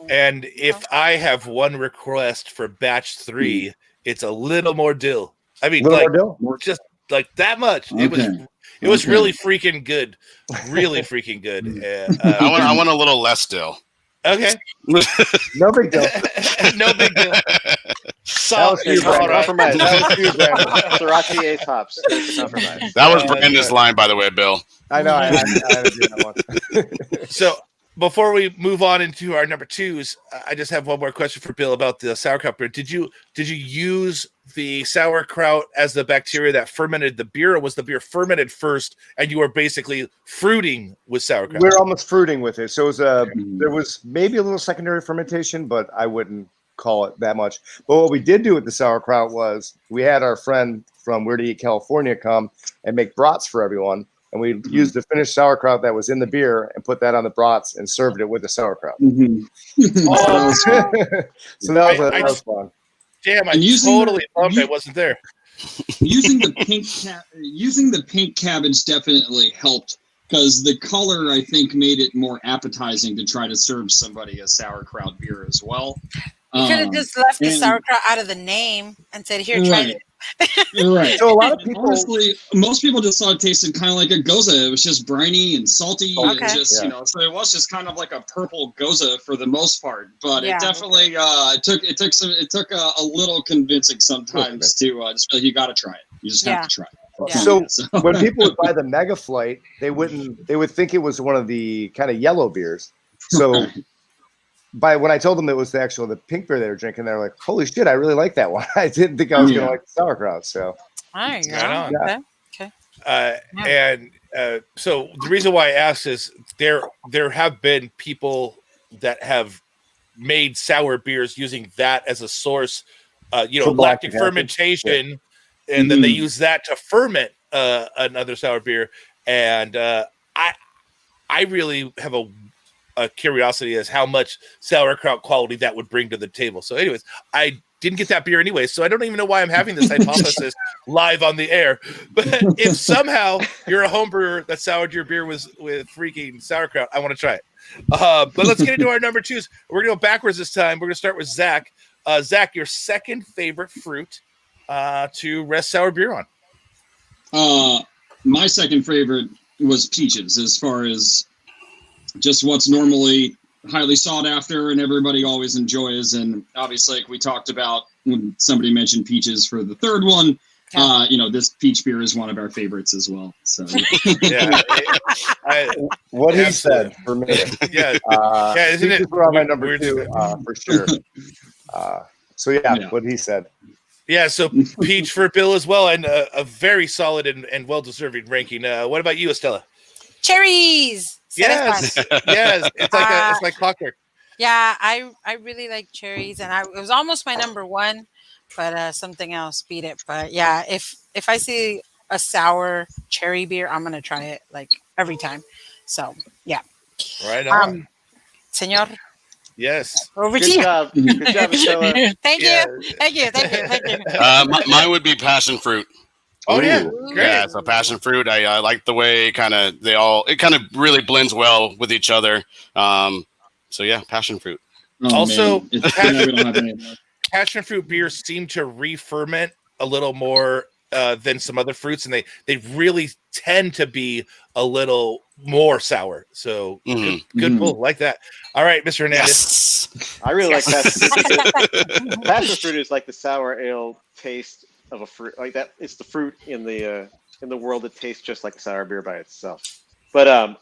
And if I have one request for batch 3, it's a little more dill. I mean,
more dill?
Just like that much.
Okay.
It was really freaking good. Really freaking good.
I want a little less dill.
Okay.
No big deal.
No big deal.
Salt is all right. Compromise. That was you, Brandon. Sriracha A tops. Compromise.
That was Brandon's line, by the way, Bill.
I know. I had to do that
one. So before we move on into our number 2s, I just have one more question for Bill about the sauerkraut beer. Did you use the sauerkraut as the bacteria that fermented the beer, or was the beer fermented first and you were basically fruiting with sauerkraut?
We're almost fruiting with it. So it was there was maybe a little secondary fermentation, but I wouldn't call it that much. But what we did do with the sauerkraut was we had our friend from Where to Eat California come and make brats for everyone. And we used the finished sauerkraut that was in the beer and put that on the brats and served it with the sauerkraut. So that was fun.
Damn, I totally bummed I wasn't there.
Using the pink cabbage definitely helped because the color, I think, made it more appetizing to try to serve somebody a sauerkraut beer as well.
You could have just left the sauerkraut out of the name and said, "Here, try it."
Right.
So a lot of people,
honestly, most people just saw it tasted kind of like a goza. It was just briny and salty, and just so it was just kind of like a purple goza for the most part. But it definitely it took a little convincing sometimes to just like, you got to try it. You just have to try it.
So when people would buy the Mega Flight, they would think it was one of the kind of yellow beers. So when I told them it was the pink beer they were drinking, they were like, "Holy shit, I really like that one." I didn't think I was going to like the sauerkraut. So,
okay.
And so the reason why I asked is there have been people that have made sour beers using that as a source, lactic fermentation, and then they use that to ferment another sour beer. And I really have a curiosity as how much sauerkraut quality that would bring to the table. So anyways, I didn't get that beer anyway, so I don't even know why I'm having this hypothesis live on the air. But if somehow you're a home brewer that soured your beer with freaking sauerkraut, I want to try it. But let's get into our number 2s. We're going to go backwards this time. We're going to start with Zach. Zach, your second favorite fruit to rest sour beer on?
My second favorite was peaches, as far as just what's normally highly sought after and everybody always enjoys. And obviously, like we talked about when somebody mentioned peaches for the third one, this peach beer is one of our favorites as well. So
Yeah,
what he
absolutely.
said for me.
Yeah, isn't
peaches
it
were on my
weird-
number
weird
2
stuff?
for sure. So what he said.
Yeah, so peach for Bill as well, and a very solid and well-deserving ranking. What about you, Estella?
Cherries.
Yes, yes, it's like clockwork.
Yeah, I really like cherries, and it was almost my number one, but something else beat it. But yeah, if I see a sour cherry beer, I'm gonna try it like every time. So yeah,
Right on.
Senor,
Yes.
over to
Good
you.
job. Good job, Estella.
Thank
Yeah.
you, thank you, thank you, thank you.
Mine would be passion fruit.
Oh yeah,
Ooh.
great.
Yeah, so passion fruit. I like the way it kind of really blends well with each other. So yeah, passion fruit.
Oh,
Also,
man. It's too bad we don't have any.
Passion fruit beers seem to re-ferment a little more than some other fruits, and they really tend to be a little more sour. So good pull, like that. All right, Mr. Hernandez.
Yes.
I really like passion fruit. Passion fruit is like the sour ale taste of a fruit, like that. It's the fruit in the world that tastes just like sour beer by itself. But I'm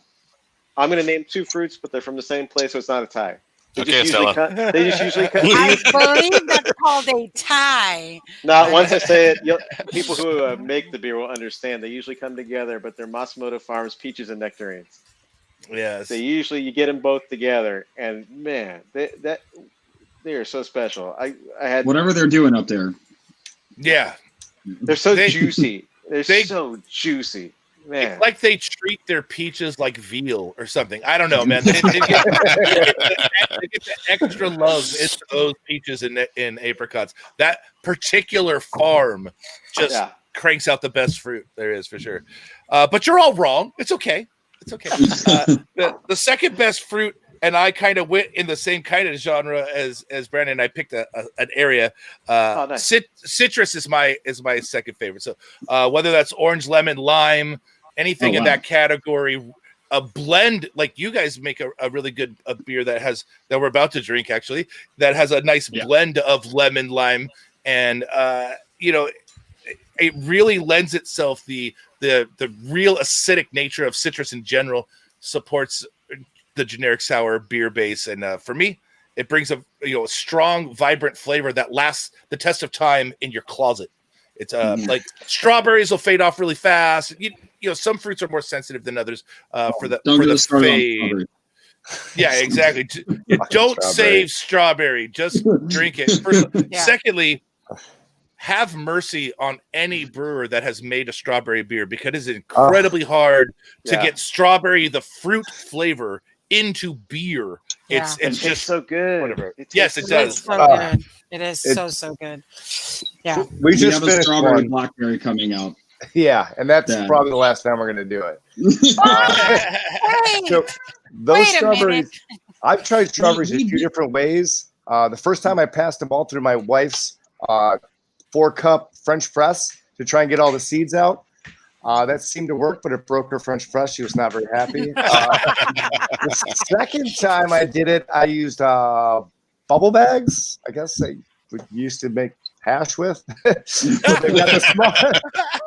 going to name 2 fruits, but they're from the same place, so it's not a tie. They
Okay,
just usually
I believe that's called a tie.
Now, once I say it, people who make the beer will understand. They usually come together, but they're Matsumoto Farms peaches and nectarines.
Yes.
You get them both together, and man, they are so special. I had
Whatever they're doing up there.
Yeah.
They're so juicy. They're so juicy. Man.
It's like they treat their peaches like veal or something. I don't know, man. They get the extra love into those peaches and apricots. That particular farm just cranks out the best fruit there is, for sure. But you're all wrong. It's okay. It's okay. The second best fruit, and I kind of went in the same kind of genre as Brandon. I picked an area.
Nice.
Citrus is my second favorite. So whether that's orange, lemon, lime, anything in that category, a blend like you guys make a really good beer that we're about to drink, actually, that has a nice blend of lemon, lime, and it really lends itself the real acidic nature of citrus in general supports the generic sour beer base, and for me, it brings a strong, vibrant flavor that lasts the test of time in your closet. It's like strawberries will fade off really fast. Some fruits are more sensitive than others for the fade. Yeah, exactly. Don't save strawberry. Just drink it. Secondly, have mercy on any brewer that has made a strawberry beer, because it is incredibly hard to get strawberry, the fruit flavor, into beer.
It tastes so good.
Whatever.
It
does.
So good. It is so good. Yeah.
We just
have a strawberry blackberry coming out.
Yeah, and that's probably the last time we're going to do it. So those strawberries, I've tried strawberries in 2 different ways. The first time I passed them all through my wife's 4-cup French press to try and get all the seeds out. That seemed to work, but it broke her French press. She was not very happy. The second time I did it, I used bubble bags. I guess they used to make hash with. But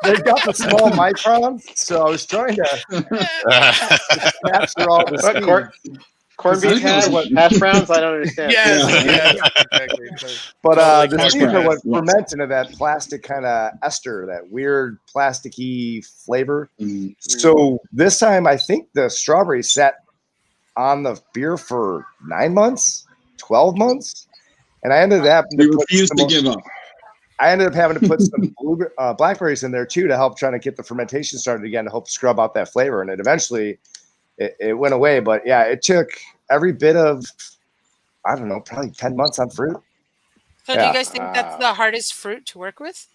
they got the small micron, so I was trying to capture all the seeds.
Corned beef hash browns? I don't understand.
Exactly.
But the seeds are what ferment into that plastic kind of ester, that weird plasticky flavor. So this time, I think the strawberry sat on the beer for 9 months, 12 months, and I ended up
give up.
I ended up having to put some blackberries in there too to help trying to get the fermentation started again, to help scrub out that flavor, and it eventually it went away. But yeah, it took every bit of, I don't know, probably 10 months on fruit.
So do you guys think that's the hardest fruit to work with?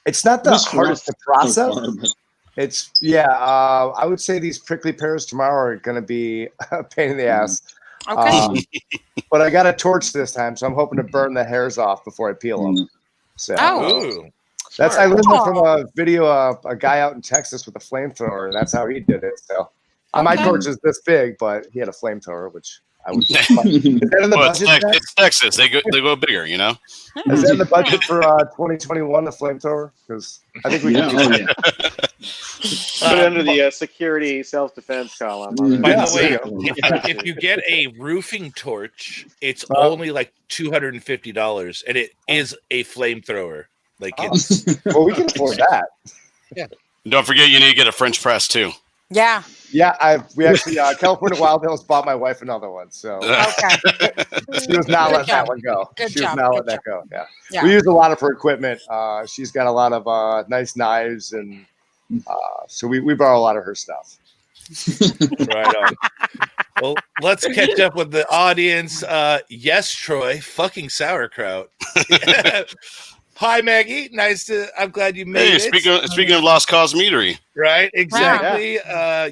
It's not the hardest to process. It's I would say these prickly pears tomorrow are going to be a pain in the ass.
Okay.
But I got a torch this time, so I'm hoping to burn the hairs off before I peel them. So I learned that from a video of a guy out in Texas with a flamethrower, and that's how he did it. So my torch is this big, but he had a flamethrower, which I was. Is that in the
Well,
budget?
it's Texas. They go bigger, you know.
Is that in the budget for 2021? The flamethrower? Because I think we can.
Put it under the security self-defense column.
By the way, if you get a roofing torch, it's only like $250, and it is a flamethrower. Like, it's
well, we can afford that.
Yeah.
Don't forget, you need to get a French press too.
Yeah.
Yeah, we actually California Wild Hills bought my wife another one, so
Okay.
she was not letting that one go.
Good
She
job.
was not letting that go. Yeah. We use a lot of her equipment. She's got a lot of nice knives, and so we borrow a lot of her stuff.
Right on. Well, let's catch up with the audience. Yes, Troy, fucking sauerkraut. Hi, Maggie. I'm glad you made it.
Speaking of Lost Cause Meadery.
Right, exactly.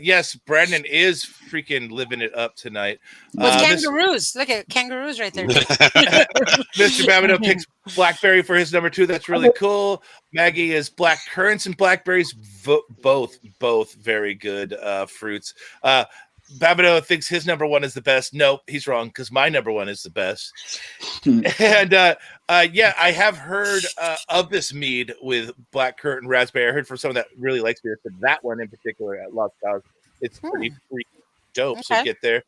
Yes, Brandon is freaking living it up tonight.
With kangaroos. Look at kangaroos right there.
Mr. Babineau picks blackberry for his number 2. That's really cool. Maggie is black currants and blackberries. Both very good fruits. Babineau thinks his number 1 is the best. Nope, he's wrong, because my number 1 is the best. And yeah, I have heard of this mead with black currant and raspberry. I heard from someone that really likes beer, but that one in particular at Lost Cause, it's pretty dope. So get there.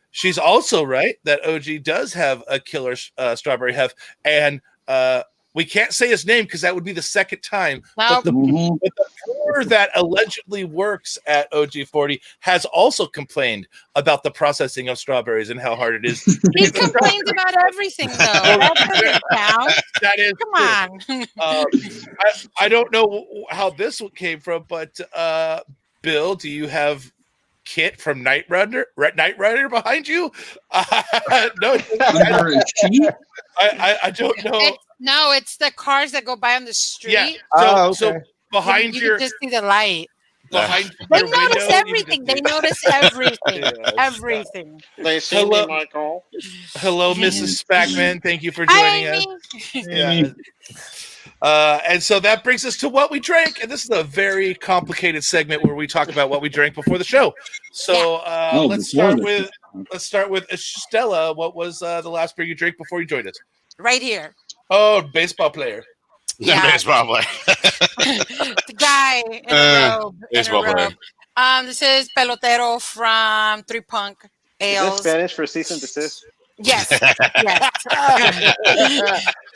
She's also right that OG does have a killer strawberry hef, and we can't say his name because that would be the second time. But the brewer that allegedly works at OG40 has also complained about the processing of strawberries and how hard it is.
He complains about everything, though. That doesn't count.
That is
Come on.
I don't know how this came from, but Bill, do you have Kit from Knight Rider behind you? No, I don't know.
It's the cars that go by on the street.
Yeah. So behind
you just see the light.
Behind
they notice everything. They notice everything. Everything.
They see me, Michael.
Hello, Mrs. Spackman. Thank you for joining us. Yeah. And so that brings us to what we drank, and this is a very complicated segment where we talk about what we drank before the show. So let's start with Estella. What was the last beer you drank before you joined us?
Right here.
Oh, baseball player.
Yeah. Baseball player.
The guy in a robe.
Baseball player.
This is Pelotero from 3 Punk Ales.
Is this Spanish for cease and desist?
Yes.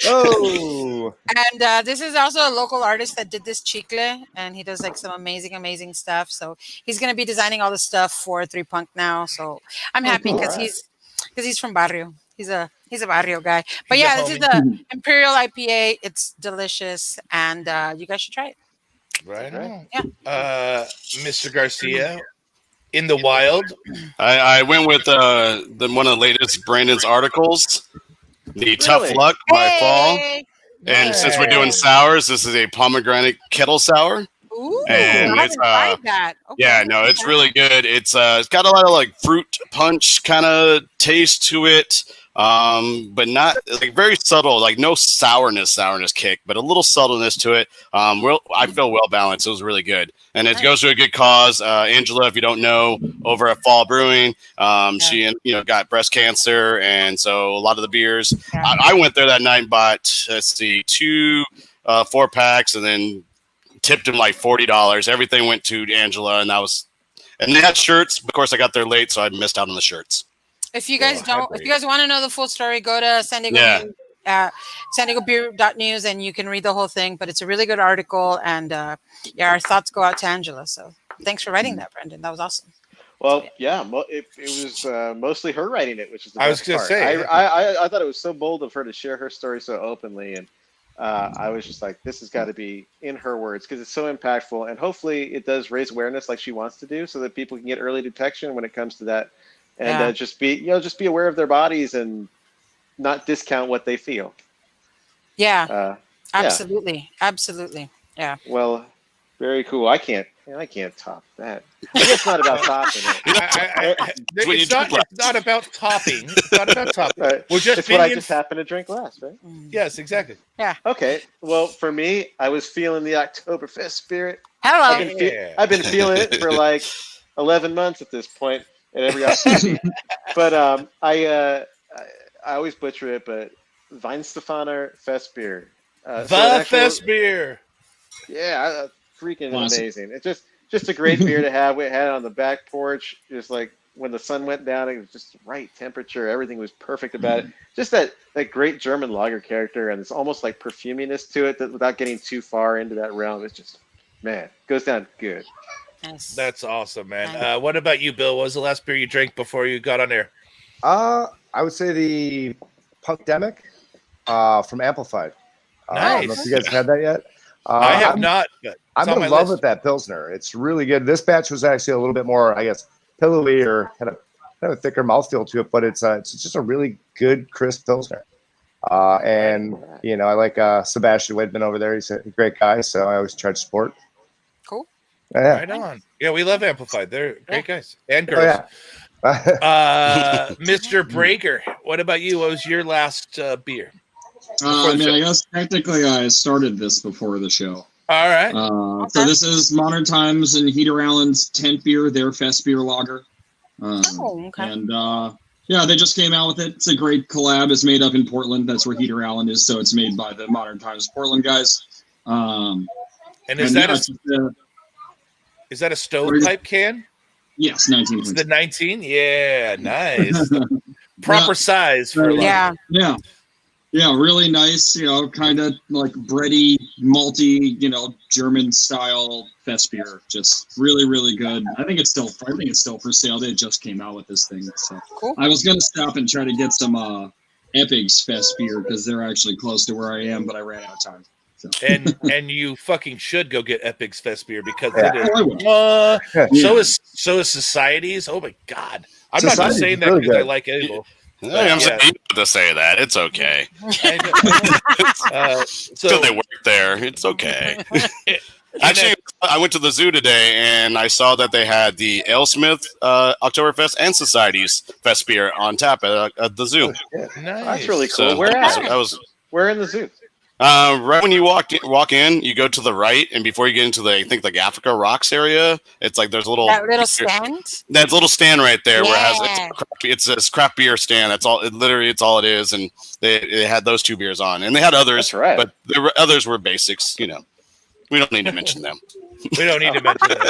Oh.
And this is also a local artist that did this chicle, and he does like some amazing stuff. So he's going to be designing all the stuff for 3 Punk now. So I'm happy because he's from Barrio. He's a Barrio guy. But yeah, this is the Imperial IPA. It's delicious, and you guys should try it.
Right.
Yeah.
Mr. Garcia. In the wild,
I went with one of the latest Brandon's articles, the Tough Luck by Fall. And since we're doing sours, this is a pomegranate kettle sour.
Ooh,
and
I haven't tried that. Okay.
Yeah, no, it's really good. It's got a lot of like fruit punch kind of taste to it, but not like very subtle, like no sourness kick, but a little subtleness to it. I feel well balanced. It was really good. And it goes to a good cause. Angela, if you don't know, over at Fall Brewing, she got breast cancer, and so a lot of the beers. Yeah. I went there that night and bought 2 4-packs, and then tipped him like $40. Everything went to Angela, and they had shirts. Of course, I got there late, so I missed out on the shirts.
If you guys want to know the full story, go to San Diego. San Diego Beer.news, and you can read the whole thing, but it's a really good article, and our thoughts go out to Angela. So thanks for writing that, Brendan. That was awesome.
Well, yeah, it was mostly her writing it, which is the best
I was going to say.
I thought it was so bold of her to share her story so openly, and I was just like, this has got to be in her words because it's so impactful, and hopefully it does raise awareness like she wants to do, so that people can get early detection when it comes to that, and just be aware of their bodies and not discount what they feel.
Yeah, absolutely. Yeah.
Well, very cool. I can't top that. I guess it's not about topping it.
It's not about topping. It's not about topping.
Right. It's what I just happened to drink last, right?
Yes, exactly.
Yeah.
Okay. Well, for me, I was feeling the Oktoberfest spirit.
Hello.
I've been feeling it for like 11 months at this point. at every opportunity. But I always butcher it, but Weinstefaner Fest beer.
Fest beer.
Yeah, freaking
Classic.
amazing. It's just a great beer to have. We had it on the back porch, just like when the sun went down. It was just the right temperature. Everything was perfect about it. Just that great German lager character, and it's almost like perfuminess to it that without getting too far into that realm. It's just, man, goes down good.
Nice.
That's awesome, man. What about you, Bill? What was the last beer you drank before you got on air?
I would say the Punkdemic from Amplified. I don't know if you guys had that yet.
I have not. But
I'm in love with that Pilsner. It's really good. This batch was actually a little bit more, I guess, pillowy or had a thicker mouthfeel to it, but it's just a really good, crisp Pilsner. And, I like Sebastian Widman over there. He's a great guy, so I always try to support.
Cool.
Yeah.
Right on. Yeah, we love Amplified. They're great guys and girls. Mr. Breaker, what about you? What was your last beer?
I guess technically I started this before the show.
All right.
So this is Modern Times and Heater Allen's 10th beer, their Fest beer lager. And they just came out with it. It's a great collab. It's made up in Portland. That's where Heater Allen is. So it's made by the Modern Times Portland guys.
And is that a stovepipe can?
Yes, 19.
It's the 19? Yeah, nice. Proper size for
Yeah, really nice, kind of like bready, malty, German style Fest beer. Just really, really good. I think it's still for sale. They just came out with this thing. So
cool.
I was gonna stop and try to get some Epig's Fest beer because they're actually close to where I am, but I ran out of time. So.
And you fucking should go get Epig's Fest beer because it is. So is Society's. Oh my god! I'm not just saying that because really I like Eagle.
I'm saying to say that it's okay. So they work there. It's okay. Actually, I went to the zoo today and I saw that they had the Elves Oktoberfest and Society's Fest beer on tap at the zoo.
Nice. That's really cool.
So,
where at? Where in the zoo?
Right when you walk in, you go to the right, and before you get into the Africa Rocks area, it's like there's a little
stand.
That little stand right there where it's a craft beer stand. That's all. It's all it is, and they had those two beers on, and they had others, but the others were basics. We don't need to mention them.
We don't need to mention them.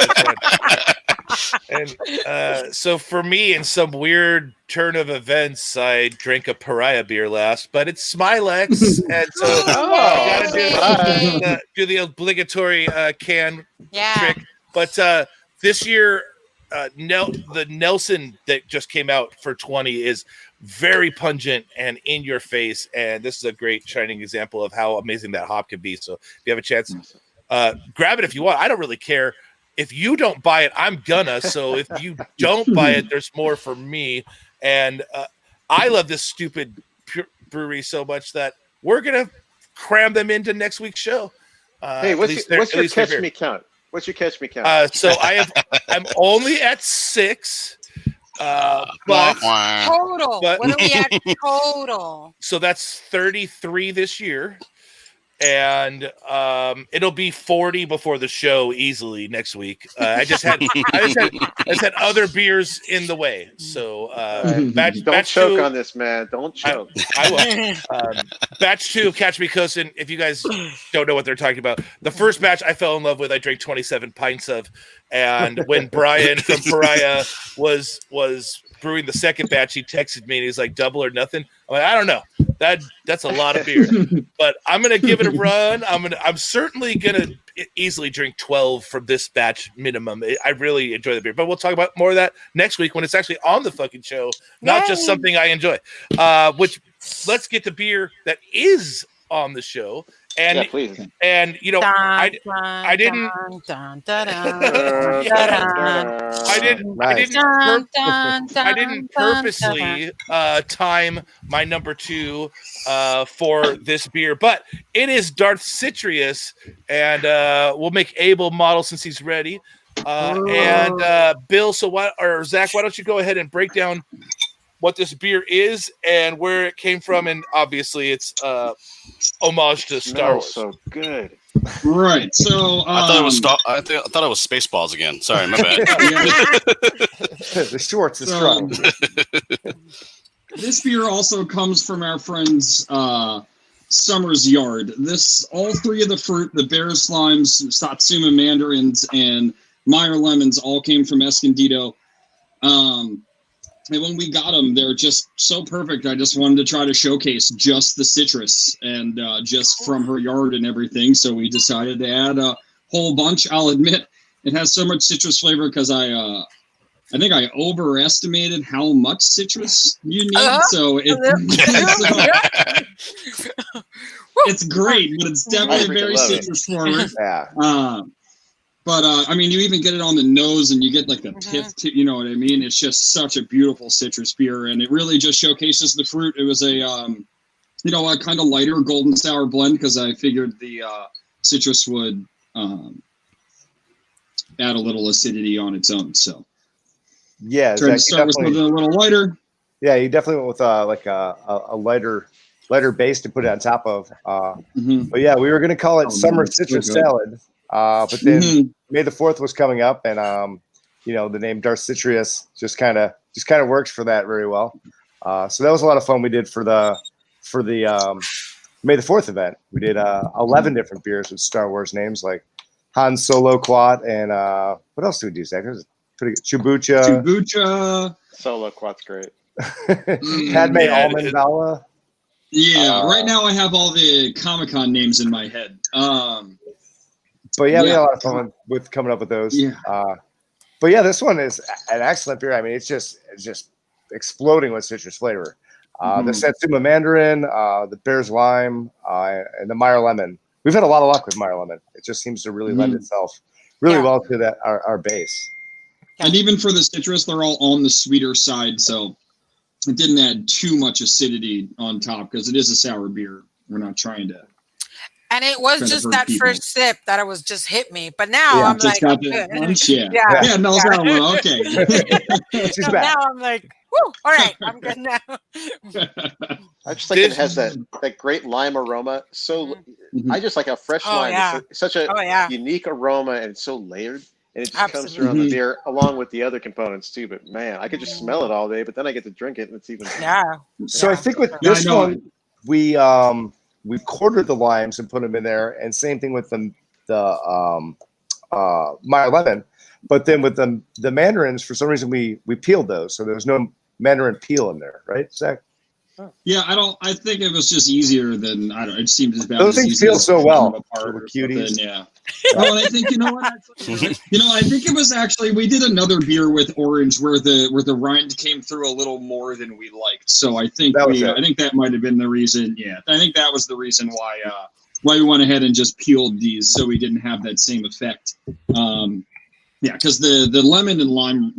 And so for me, in some weird turn of events, I drank a Pariah beer last, but it's Smilex, and so I gotta do the obligatory can trick. But this year, the Nelson that just came out for 20 is very pungent and in your face, and this is a great shining example of how amazing that hop can be. So if you have a chance, grab it if you want. I don't really care. If you don't buy it, I'm gonna. So if you don't buy it, there's more for me. And I love this stupid brewery so much that we're gonna cram them into next week's show.
Hey, what's your catch me count? What's your catch me count?
So I'm only at 6. But
total. What are we at total?
So that's 33 this year. And it'll be 40 before the show easily next week. I just had other beers in the way. So
don't choke on this, man. Don't choke.
I will. Batch 2 of Catch Me Coastin'. If you guys don't know what they're talking about, the first batch I fell in love with, I drank 27 pints of. And when Brian from Pariah was brewing the second batch, he texted me and he's like, double or nothing. I'm like, I don't know. That's a lot of beer, but I'm gonna give it a run. I'm certainly gonna easily drink 12 from this batch minimum. I really enjoy the beer, but we'll talk about more of that next week when it's actually on the fucking show, not just something I enjoy. Which let's get the beer that is on the show. And
please.
And I didn't purposely time my number 2 for this beer, but it is Darth Citrus, and we'll make Abel model since he's ready. And Bill, or Zach, why don't you go ahead and break down what this beer is and where it came from, and obviously it's homage to Star Wars.
So good.
Right. So
I thought it was I thought it was Spaceballs again. Sorry, my bad.
The shorts is strong.
This beer also comes from our friend's Summer's Yard. All three of the fruit, the Bear's Slimes, Satsuma Mandarins, and Meyer Lemons all came from Escondido. And when we got them, they're just so perfect. I just wanted to try to showcase just the citrus and just from her yard and everything. So we decided to add a whole bunch. I'll admit it has so much citrus flavor because I think I overestimated how much citrus you need. So it's great, but it's definitely very citrus forward.
Yeah.
But I mean, you even get it on the nose, and you get like the pith. You know what I mean? It's just such a beautiful citrus beer, and it really just showcases the fruit. It was a a kind of lighter golden sour blend because I figured the citrus would add a little acidity on its own. So
yeah,
tried to start with something a little lighter.
Yeah, you definitely went with like a lighter base to put it on top of. But yeah, we were going to call it Summer Citrus Salad. But then May the 4th was coming up, and the name Darth Citrus just kind of works for that very well. So that was a lot of fun. We did for the May the 4th event. We did 11 different beers with Star Wars names like Han Solo Quat, and what else did we do, Zach? It was pretty good.
Chubucha.
Solo Quat's great.
Padme Amidala.
Yeah, right now I have all the Comic-Con names in my head.
But yeah, we had a lot of fun with coming up with those.
Yeah.
But yeah, this one is an excellent beer. I mean, it's just exploding with citrus flavor. The Satsuma Mandarin, the Bear's Lime, and the Meyer Lemon. We've had a lot of luck with Meyer Lemon. It just seems to really lend itself really well to that our base.
And even for the citrus, they're all on the sweeter side, so it didn't add too much acidity on top because it is a sour beer. We're not trying to.
And it was just that first sip that it was just hit me. But now I'm like,
got the punch, Mel's got one. Okay.
So now I'm like, whoo, all right, I'm good now.
I just think it has that great lime aroma. So I just like a fresh lime. It's such a unique aroma, and it's so layered. And it just comes through on the beer along with the other components too. But man, I could just smell it all day, but then I get to drink it, and it's even
So I think with this one, we quartered the limes and put them in there, and same thing with the Meyer Lemon. But then with the mandarins, for some reason we peeled those, so there's no mandarin peel in there, right, Zach?
Yeah, I think it was just easier than It seemed as bad.
Those things feel so well.
Cuties. Yeah. And I think I think it was actually we did another beer with orange where the rind came through a little more than we liked. So I think I think that might have been the reason. Yeah, I think that was the reason why we went ahead and just peeled these so we didn't have that same effect. Yeah, because the lemon and lime,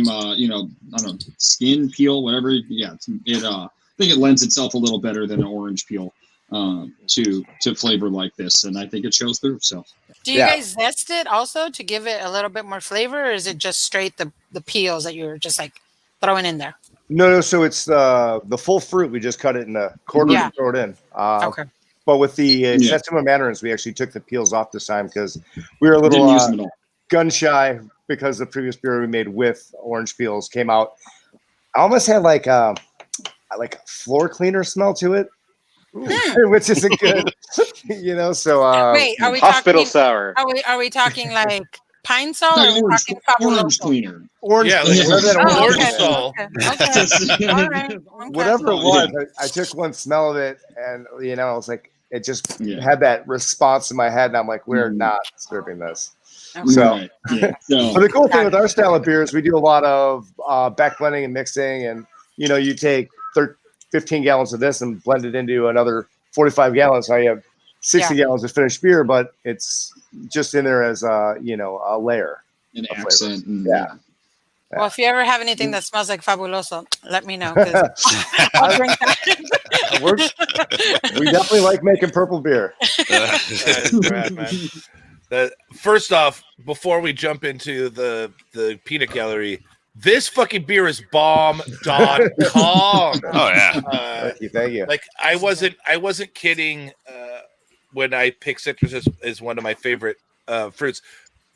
I don't know, skin peel, whatever. Yeah, I think it lends itself a little better than an orange peel to flavor like this, and I think it shows through. So,
do you guys zest it also to give it a little bit more flavor, or is it just straight the peels that you're just like throwing in there?
No. So it's the full fruit. We just cut it in a quarter and throw it in.
Okay.
But with the Satsuma Mandarins, we actually took the peels off this time because we were a little gun shy because the previous beer we made with orange peels came out. I almost had like a floor cleaner smell to it, which isn't good, So
wait, are we
hospital
talking,
sour?
Are we talking like pine salt? Or are we talking
orange cleaner?
Orange,
orange salt.
Okay. All right.
Whatever it was, I took one smell of it, and I was like, it just had that response in my head, and I'm like, we're not serving this.
Okay.
So the cool thing with our style of beers, we do a lot of back blending and mixing, and you take 15 gallons of this and blend it into another 45 gallons. Now you have 60 gallons of finished beer, but it's just in there as a layer,
an accent.
Well, if you ever have anything that smells like Fabuloso, let me know. I'll drink that.
We definitely like making purple beer.
Rad, man. First off, before we jump into the peanut gallery, this fucking beer is bomb.com.
Oh yeah.
Thank you.
Like I wasn't kidding when I pick citrus as one of my favorite fruits.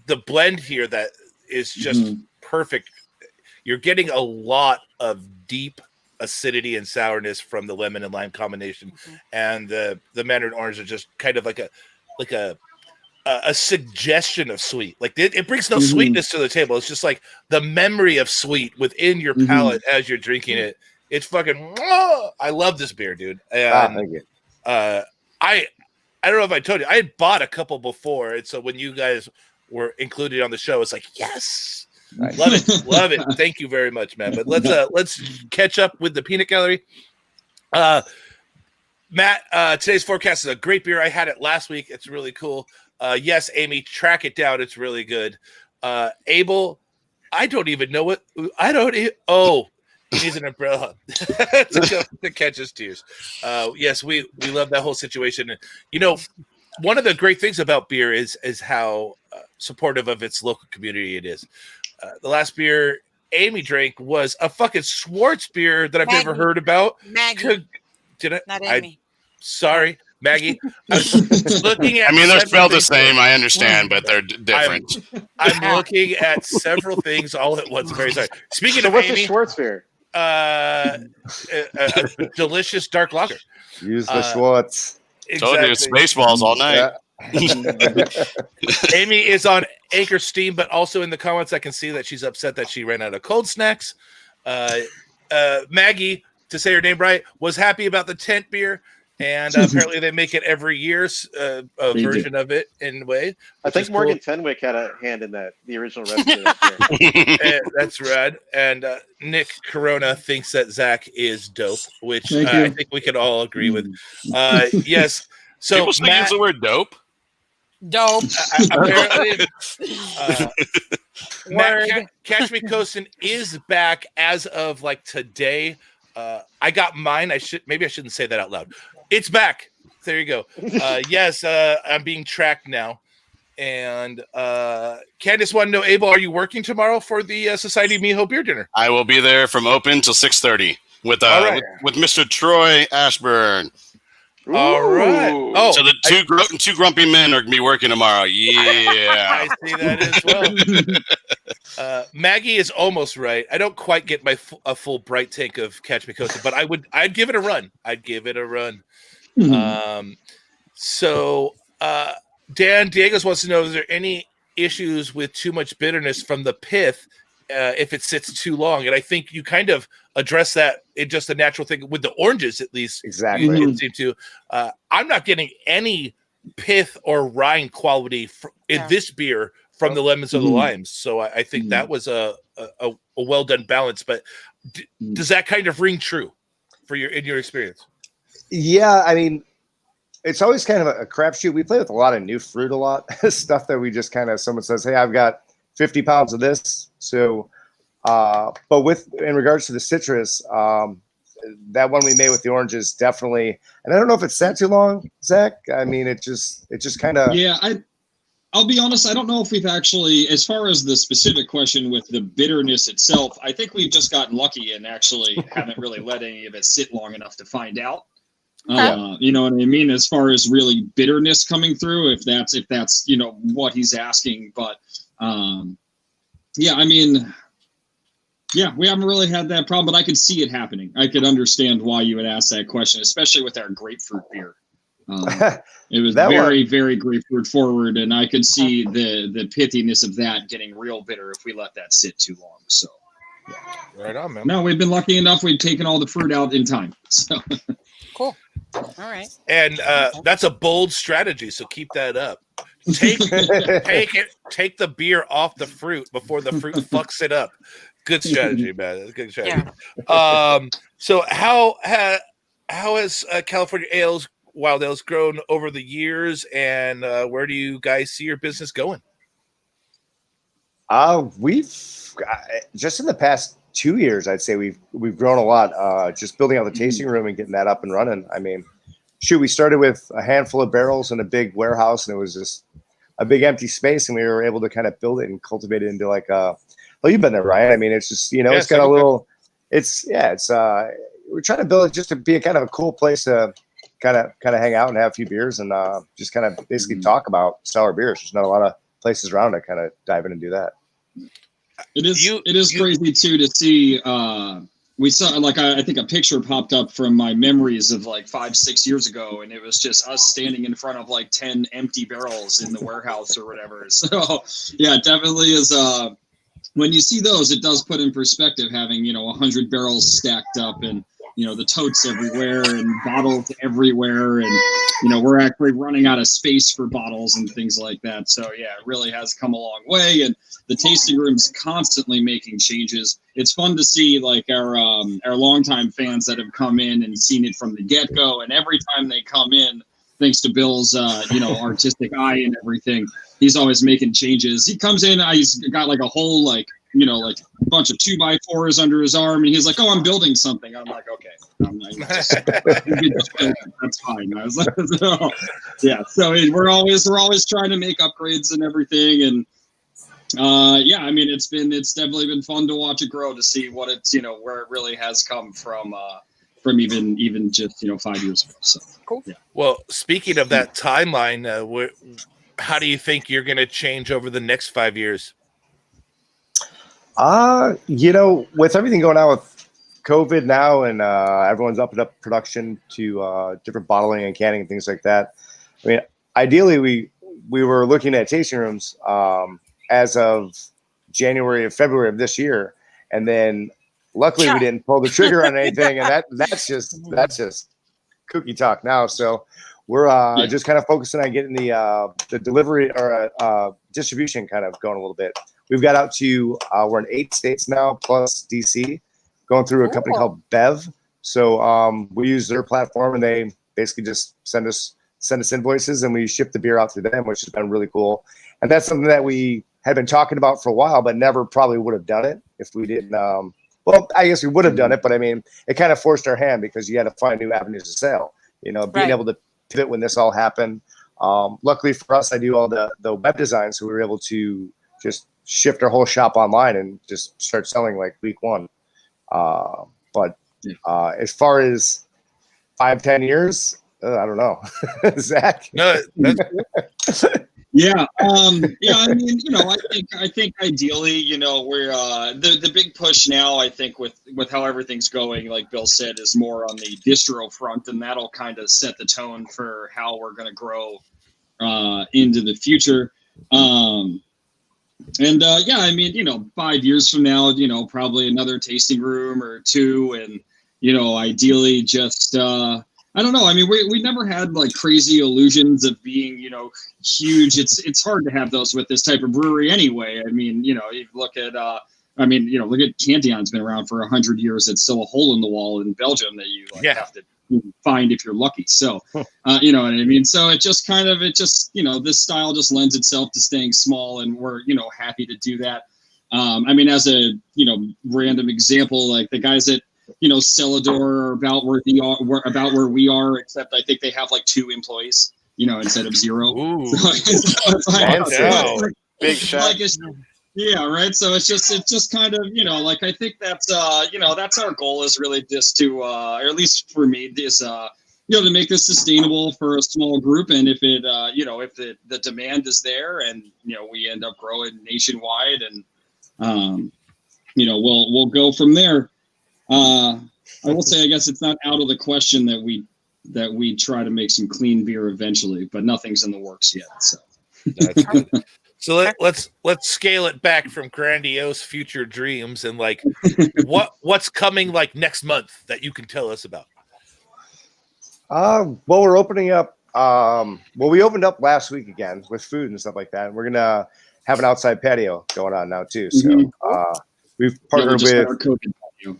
The blend here that is just perfect. You're getting a lot of deep acidity and sourness from the lemon and lime combination, and the mandarin orange are just kind of like a suggestion of sweet. Like it brings no sweetness to the table. It's just like the memory of sweet within your palate as you're drinking it. It's fucking. I love this beer, dude. And,
thank you.
I don't know if I told you, I had bought a couple before, and so when you guys were included on the show, it's like, yes,
Nice.
love it. Thank you very much, man. But let's catch up with the peanut gallery. Matt, today's forecast is a great beer. I had it last week. It's really cool. Yes, Amy, track it down. It's really good. Abel, I don't even know what he needs an umbrella to catch his tears. Yes, we love that whole situation. You know, one of the great things about beer is how supportive of its local community it is. The last beer Amy drank was a fucking Schwartz beer that I've never heard about.
Maggie.
Did I?
Not Amy.
Sorry, Maggie. I was looking at.
I mean, they're spelled the same. I understand, but they're different.
I'm looking at several things all at once. Very sorry. Speaking of
what's
Amy,
a Schwartz beer?
A delicious dark lager.
Use the Schwartz.
Told you, Spaceballs all night.
Yeah.
Amy is on Anchor Steam, but also in the comments I can see that she's upset that she ran out of cold snacks. Maggie, to say her name right, was happy about the tent beer, and apparently they make it every year, a version of it in a way.
I think Morgan Tenwick had a hand in that, the original recipe.
That's rad. And Nick Corona thinks that Zack is dope, which I think we can all agree with. Yes. So
people still use the word dope.
Dope.
Apparently, Matt, Catch Me Coastin' is back as of like today. I got mine. I shouldn't say that out loud. It's back. There you go. Yes, I'm being tracked now. And Candace wanted to know, Abel, are you working tomorrow for the Society of Miho beer dinner?
I will be there from open till 6:30 with Mr. Troy Ashburn.
Ooh.
All right. Oh,
so the two grumpy men are gonna be working tomorrow. Yeah,
I see that as well. Maggie is almost right. I don't quite get a full bright tank of Catch Me Coastin', but I'd give it a run. So Dan Diegos wants to know: is there any issues with too much bitterness from the pith if it sits too long? And I think you kind of address that in just a natural thing with the oranges, at least.
Exactly.
You seem to. I'm not getting any pith or rind quality in this beer from the lemons or the limes. So I think that was a well done balance. But does that kind of ring true in your experience?
Yeah, I mean, it's always kind of a crapshoot. We play with a lot of new fruit, a lot stuff that we just kind of, someone says, hey, I've got 50 pounds of this. So, but in regards to the citrus, that one we made with the oranges definitely, and I don't know if it sat too long, Zach. I mean, it just kind of.
Yeah, I'll be honest, I don't know if we've actually, as far as the specific question with the bitterness itself, I think we've just gotten lucky and actually haven't really let any of it sit long enough to find out. You know what I mean? As far as really bitterness coming through, if that's what he's asking. But yeah, I mean, yeah, we haven't really had that problem, but I could see it happening. I could understand why you would ask that question, especially with our grapefruit beer. It was very grapefruit forward, and I could see the pithiness of that getting real bitter if we let that sit too long. So,
yeah. Right on, man.
No, we've been lucky enough. We've taken all the fruit out in time. So
cool. All right.
And that's a bold strategy, so keep that up. Take the beer off the fruit before the fruit fucks it up. Good strategy, man. Good strategy. Yeah. So how has California Wild Ales grown over the years, and where do you guys see your business going?
We've just in the past 2 years, I'd say we've grown a lot. Just building out the tasting room and getting that up and running. I mean, we started with a handful of barrels in a big warehouse, and it was just a big empty space, and we were able to kind of build it and cultivate it into like a. Well, you've been there, Ryan. I mean, it's just it's got a little. We're trying to build it just to be a kind of a cool place to kind of hang out and have a few beers and just kind of basically talk about sour beers. There's not a lot of places around to kind of dive in and do that.
It is crazy too to see. We saw, like, I think a picture popped up from my memories of like 5-6 years ago, and it was just us standing in front of like 10 empty barrels in the warehouse or whatever. So yeah, it definitely is. When you see those, it does put in perspective having, 100 barrels stacked up and, the totes everywhere and bottles everywhere. And, we're actually running out of space for bottles and things like that. So yeah, it really has come a long way. And the tasting room's constantly making changes. It's fun to see like our longtime fans that have come in and seen it from the get-go. And every time they come in, thanks to Bill's, artistic eye and everything, he's always making changes. He comes in, he's got like a whole, like a bunch of 2x4s under his arm, and he's like, "Oh, I'm building something." I'm like, "Okay, that's fine." I was like, so, yeah. So we're always trying to make upgrades and everything, and yeah, I mean, it's definitely been fun to watch it grow, to see what it's where it really has come from even just 5 years ago. So
cool.
Yeah.
Well, speaking of that timeline, how do you think you're going to change over the next 5 years?
With everything going on with COVID now, and everyone's upping up production to different bottling and canning and things like that. I mean, ideally, we were looking at tasting rooms as of January or February of this year, and then luckily we didn't pull the trigger on anything, and that's just kooky talk now. So we're just kind of focusing on getting the delivery or distribution kind of going a little bit. We've got out to we're in 8 states now plus DC, going through a company called Bev. So we use their platform, and they basically just send us invoices, and we ship the beer out through them, which has been really cool. And that's something that we had been talking about for a while, but never probably would have done it if we didn't. Well, I guess we would have done it, but I mean, it kind of forced our hand because you had to find new avenues of sale. Being able to pivot when this all happened. Luckily for us, I do all the web design, so we were able to just shift our whole shop online and just start selling like week 1. But as far as 5-10 years, I don't know. Zach?
No, that's
Yeah. I mean, I think ideally, we're the big push now, I think with how everything's going, like Bill said, is more on the distro front, and that'll kind of set the tone for how we're going to grow into the future. I mean, 5 years from now, probably another tasting room or 2, and ideally just I don't know. I mean, we never had like crazy illusions of being, huge. It's hard to have those with this type of brewery anyway. I mean, you look at look at Cantillon's been around for 100 years. It's still a hole in the wall in Belgium that you have to find if you're lucky. So, you know what I mean? So it just this style just lends itself to staying small, and we're, happy to do that. I mean, as a, random example, like the guys at, Celador are about where we are, except I think they have like 2 employees, instead of 0.
Ooh.
So it's like,
big shot.
like yeah, right. So it's just kind of, like, I think that's that's our goal, is really just to or at least for me, this to make this sustainable for a small group. And if it if the demand is there, and we end up growing nationwide, and we'll go from there. I will say, I guess it's not out of the question that we try to make some clean beer eventually, but nothing's in the works yet. So
that's good. So let's scale it back from grandiose future dreams, and like what's coming like next month that you can tell us about.
Well, we're opening up. We opened up last week again with food and stuff like that. And we're gonna have an outside patio going on now too. So we've partnered with.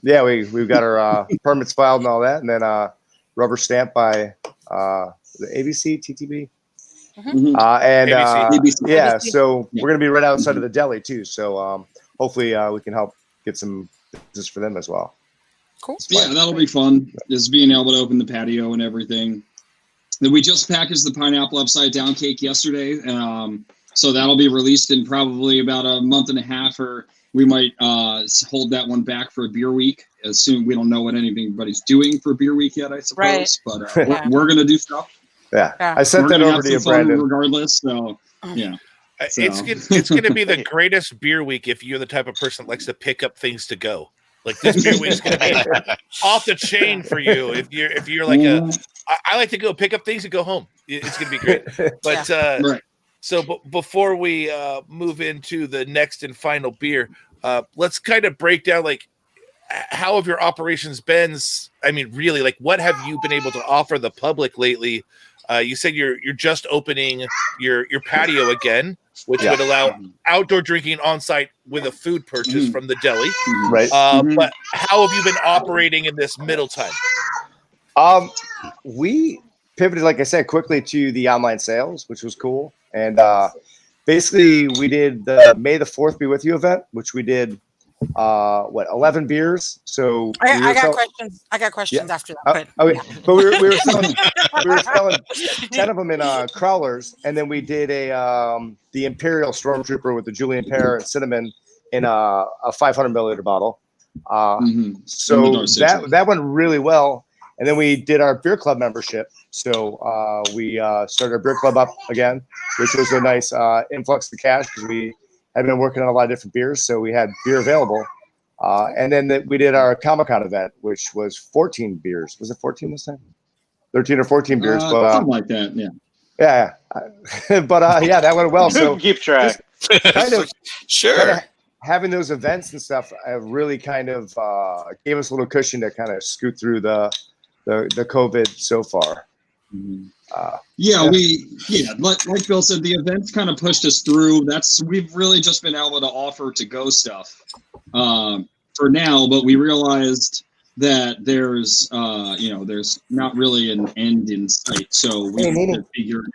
Yeah, we've got our permits filed and all that, and then rubber stamped by the ABC, TTB, and
ABC.
So we're gonna be right outside of the deli too. So hopefully we can help get some business for them as well.
Cool.
Yeah, that'll be fun. Just being able to open the patio and everything. Then we just packaged the pineapple upside down cake yesterday, so that'll be released in probably about a month and a half or we might hold that one back for a beer week. As soon we don't know what anybody's doing for beer week yet, I suppose.
Right.
But we're gonna do stuff.
Yeah.
Yeah.
I sent
We're
that
gonna
over
have
to you,
some fun
Brandon.
regardless. So yeah. So.
It's going to be the greatest beer week if you're the type of person that likes to pick up things to go. Like this beer week is going to be off the chain for you. If you're like I like to go pick up things and go home. It's going to be great. But
right.
So before we move into the next and final beer, let's kind of break down like how have your operations been? I mean, really, like what have you been able to offer the public lately? You said you're just opening your patio again, which would allow outdoor drinking on site with a food purchase from the deli.
Right.
But how have you been operating in this middle time?
We pivoted, like I said, quickly to the online sales, which was cool. And basically, we did the May the 4th Be With You event, which we did 11 beers. So
I got questions. I got questions after that.
But we were selling 10 of them in crawlers, and then we did the Imperial Stormtrooper with the Julian Pear and cinnamon in a 500 milliliter bottle. So that went really well. And then we did our beer club membership. So we started our beer club up again, which was a nice influx of cash because we had been working on a lot of different beers. So we had beer available. And then we did our Comic-Con event, which was 14 beers. Was it 14 this time? 13 or 14 beers. But,
something like that, yeah.
Yeah. But yeah, that went well. So
keep track.
Kind of,
sure.
Kind of having those events and stuff really kind of gave us a little cushion to kind of scoot through the COVID so far.
Like Bill said, the events kind of pushed us through. We've really just been able to offer to go stuff for now, but we realized that there's not really an end in sight, so we have to figure it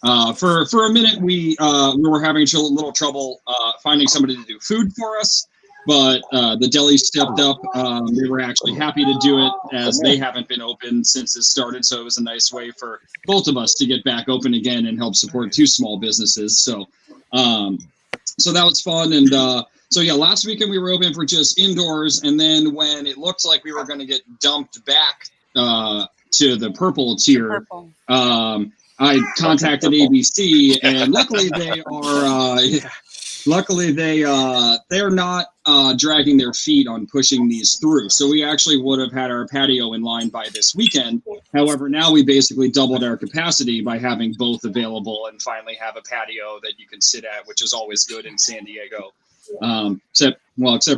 out. For a minute, we were having a little trouble finding somebody to do food for us. But the deli stepped up. They were actually happy to do it as they haven't been open since it started. So it was a nice way for both of us to get back open again and help support two small businesses. So that was fun. And last weekend we were open for just indoors. And then when it looked like we were going to get dumped back to the purple tier, I contacted ABC, and luckily they are... Luckily, they're not dragging their feet on pushing these through. So we actually would have had our patio in line by this weekend. However, now we basically doubled our capacity by having both available and finally have a patio that you can sit at, which is always good in San Diego. Except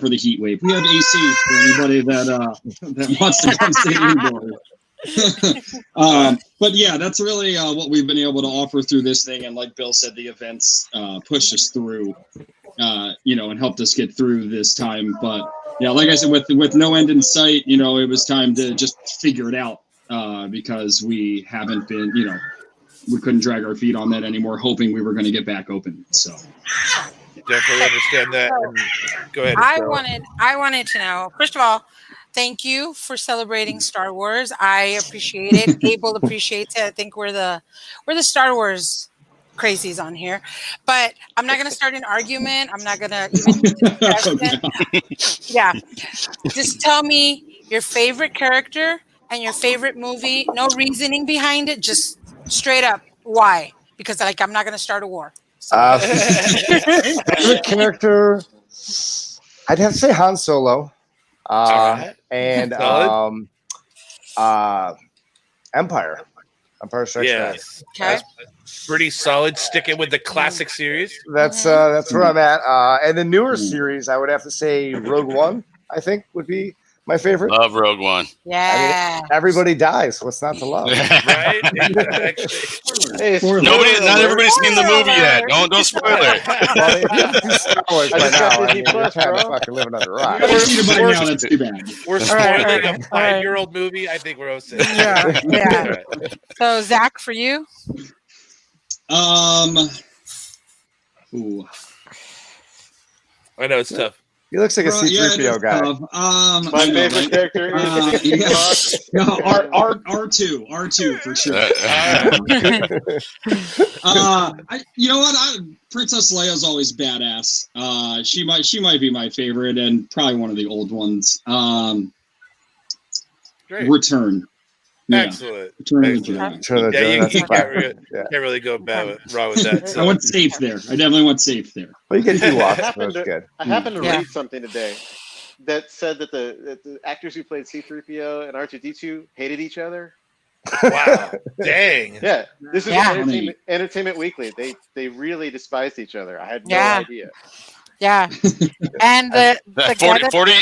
for the heat wave. We have AC for anybody that wants to come sit indoors. But yeah, that's really what we've been able to offer through this thing. And like Bill said, the events pushed us through, and helped us get through this time. But yeah, like I said, with no end in sight, it was time to just figure it out because we haven't been, we couldn't drag our feet on that anymore, hoping we were going to get back open. So
definitely understand that. Go ahead.
I wanted to know, first of all, thank you for celebrating Star Wars. I appreciate it. Abel appreciates it. I think we're the Star Wars crazies on here. But I'm not going to start an argument. I'm not going to even Yeah. Just tell me your favorite character and your favorite movie. No reasoning behind it. Just straight up. Why? Because I'm not going to start a war. So.
Favorite character, I'd have to say Han Solo. And Empire Strikes Back.
Okay.
Pretty solid. Sticking with the classic series.
That's where I'm at. And the newer series, I would have to say Rogue One, I think would be my favorite.
Love Rogue One.
Yeah.
I mean, everybody dies. What's not to love?
Right?
Not everybody's seen the movie yet. Don't spoil it.
Well, if you have to do Star Wars by now, I mean, you're kind of fucking living under a rock.
That's too bad.
We're spoiling a 5-year-old movie. I think we're okay.
Yeah. So Zach, for you?
I know it's tough.
He looks like a C-3PO guy.
My favorite character is
R2 for sure. You know what? Princess Leia's always badass. She might be my favorite and probably one of the old ones.
Great.
Return. Yeah.
Excellent.
Return of the
Jedi.
Yeah, you can't really go wrong with that. So.
I went safe there. I definitely went safe there.
Well, you get Ewoks. That's good.
I happened to read something today that said that the actors who played C-3PO and R2-D2 hated each other.
Wow. Dang.
Yeah. This is Entertainment Weekly. They really despised each other. I had no idea.
Yeah. And the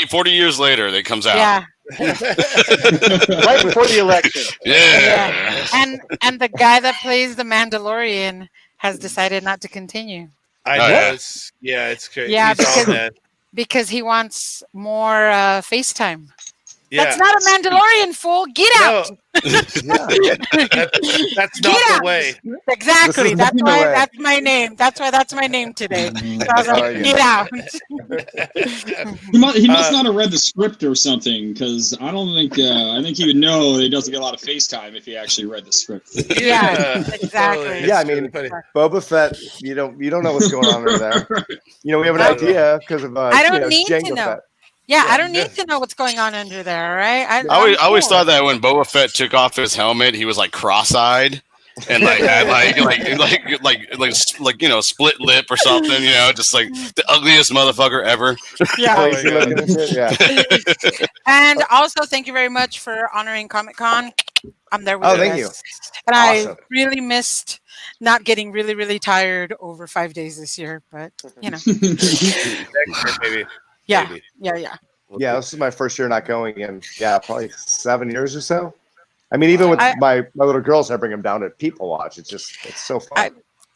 40 years later, they comes out.
Yeah.
Right before the election.
Yeah.
And the guy that plays the Mandalorian has decided not to continue.
I know. It's crazy.
Yeah, because he wants more FaceTime. Yeah. That's not a Mandalorian, fool. Get out.
That's not the way.
Exactly. That's my name. That's why that's my name today. So I was like, get out.
He must not have read the script or something, because I don't think I think he would know he doesn't get a lot of FaceTime if he actually read the script.
Yeah, exactly.
Yeah, I mean, Boba Fett, you don't know what's going on over there. We have an idea because of
I don't need
Jango
to know.
Fett.
Yeah, I don't need to know what's going on under there, right?
I always thought that when Boba Fett took off his helmet, he was like cross-eyed and had split lip or something, just like the ugliest motherfucker ever.
Yeah. And also, thank you very much for honoring Comic-Con. I'm there with you.
Thank you.
And I really missed not getting really, really tired over 5 days this year, but
Next year, maybe.
Yeah.
Yeah, this is my first year not going in, probably 7 years or so. I mean, even with my little girls, I bring them down to People Watch. It's so fun.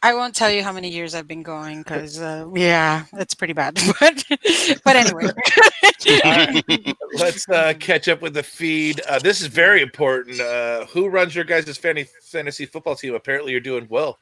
I won't tell you how many years I've been going because, it's pretty bad. But anyway.
Let's catch up with the feed. This is very important. Who runs your guys' fantasy football team? Apparently, you're doing well.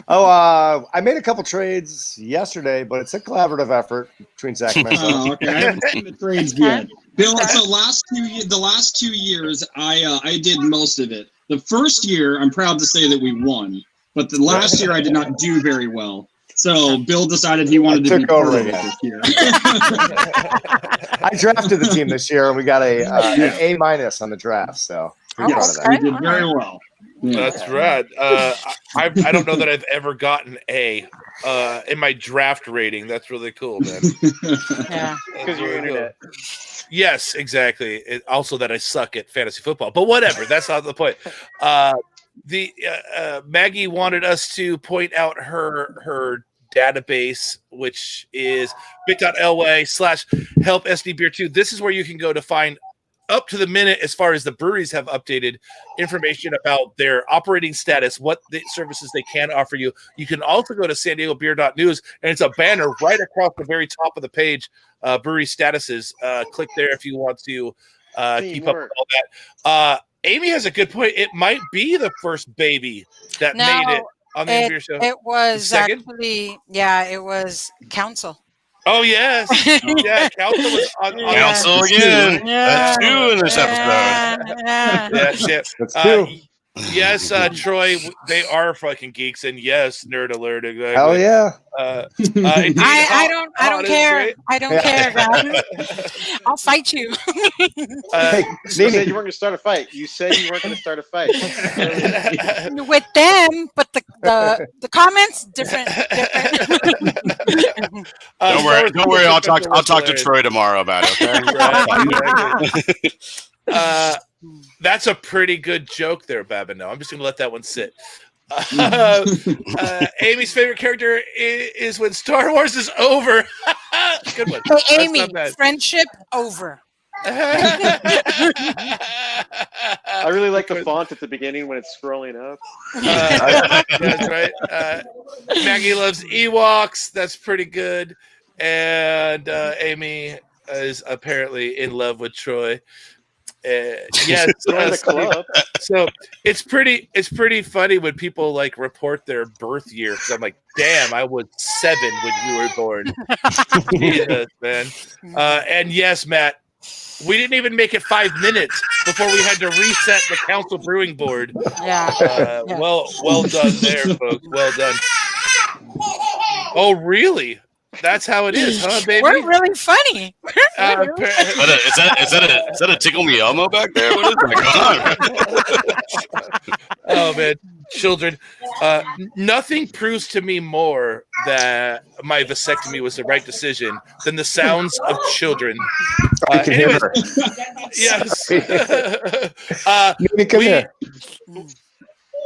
I made a couple trades yesterday, but it's a collaborative effort between Zack and myself.
Okay. I haven't seen the trades yet. Bill, so the last 2 years, I did most of it. The first year, I'm proud to say that we won. But the last year I did not do very well. So Bill decided he wanted to be part of it this year.
I drafted the team this year and we got an A- on the draft. So
we did very well.
Yeah. That's right. I don't know that I've ever gotten A in my draft rating. That's really cool, man.
Yeah.
Because you're internet.
Yes, exactly. Also that I suck at fantasy football. But whatever. That's not the point. Maggie wanted us to point out her database, which is bit.ly/help-SD-beer2. This is where you can go to find up to the minute as far as the breweries have updated information about their operating status, what the services they can offer you. You can also go to san diego beer.news, and it's a banner right across the very top of the page, brewery statuses. Click there if you want to keep up with all that. Amy has a good point. It might be the first baby that made it on the beer show.
It was actually, it was Council.
Oh, yes. Yeah, Council was on
Council again. That's 2 in this episode.
That's 2.
Yes, Troy, they are fucking geeks, and yes, nerd alert. Exactly.
Hell yeah!
I don't care. I don't care, guys. I'll fight you.
You said you weren't going to start a fight. You said you weren't going to start a fight
with them, but the comments different.
Don't worry. I'll talk to Troy tomorrow about it.
Okay. That's a pretty good joke there, Babino. I'm just going to let that one sit. Amy's favorite character is when Star Wars is over. Good one.
Hey, Amy, friendship over.
I really like the font at the beginning when it's scrolling up.
That's right. Maggie loves Ewoks. That's pretty good. And Amy is apparently in love with Troy. Yes,
Join the club.
so it's pretty funny when people like report their birth year because I'm like, damn, I was 7 when you were born. Jesus, man. And yes, Matt, we didn't even make it 5 minutes before we had to reset the council brewing board.
Yeah.
Well done there, folks. Well done. Oh, really? That's how it is, huh, baby?
We're really funny.
Is that a Tickle Me Elmo back there? What is that going on?
Oh, man. Children. Nothing proves to me more that my vasectomy was the right decision than the sounds of children. Anyways, yes.
Come here.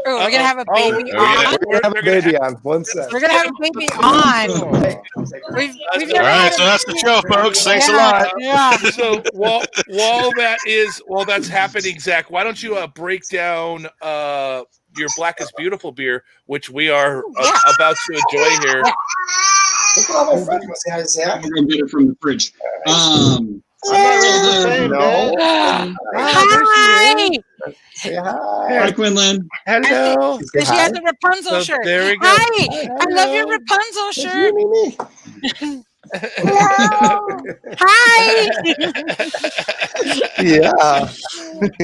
Oh, we're gonna have a baby on.
We're gonna have a baby on. One sec.
We're gonna have a baby on. We've
All right, so that's the show, folks. Thanks a lot.
Yeah.
So while that's happening, Zach, why don't you break down your Black is Beautiful beer, which we are about to enjoy here.
I'm gonna go get it from the fridge.
Hi.
Say hi.
Hi, Quinlan.
Hello.
She has a Rapunzel shirt.
There we go.
Hi. I love your Rapunzel shirt. Hi.
Yeah.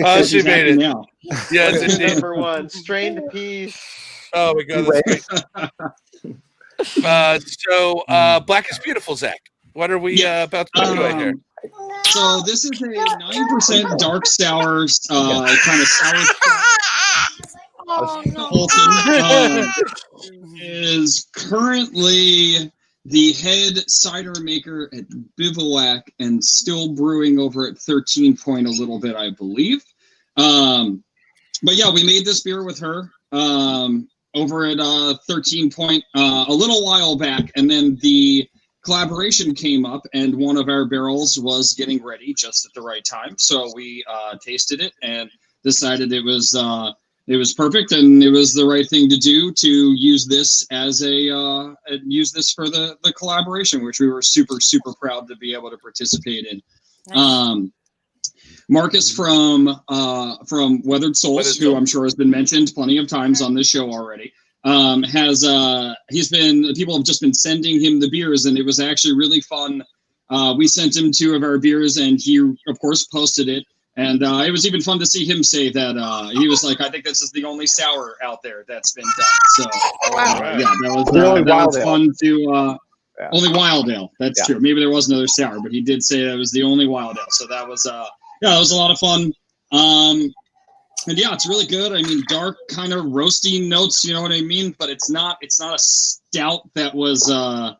Oh, she made it.
Now.
Yes, indeed.
Number 1, strained peas.
Oh my God, that's great. So Black is Beautiful, Zach. What are we about to enjoy here?
So this is a 9% dark sour, kind of sour. Is currently the head cider maker at Bivouac and still brewing over at 13 Point a little bit, I believe. But yeah, we made this beer with her over at 13 Point a little while back, and then the collaboration came up, and one of our barrels was getting ready just at the right time. So we tasted it and decided it was perfect, and it was the right thing to do to use this as use this for the collaboration, which we were super proud to be able to participate in. Nice. Marcus from Weathered Souls, who I'm sure has been mentioned plenty of times on this show already. People have just been sending him the beers, and it was actually really fun. We sent him 2 of our beers, and he of course posted it. And it was even fun to see him say that he was like, I think this is the only sour out there that's been done. So that was fun to only Wild Ale. That's true. Maybe there was another sour, but he did say that was the only Wild Ale. So that was that was a lot of fun. And yeah, it's really good. I mean, dark kind of roasty notes, you know what I mean? But it's not a stout that was that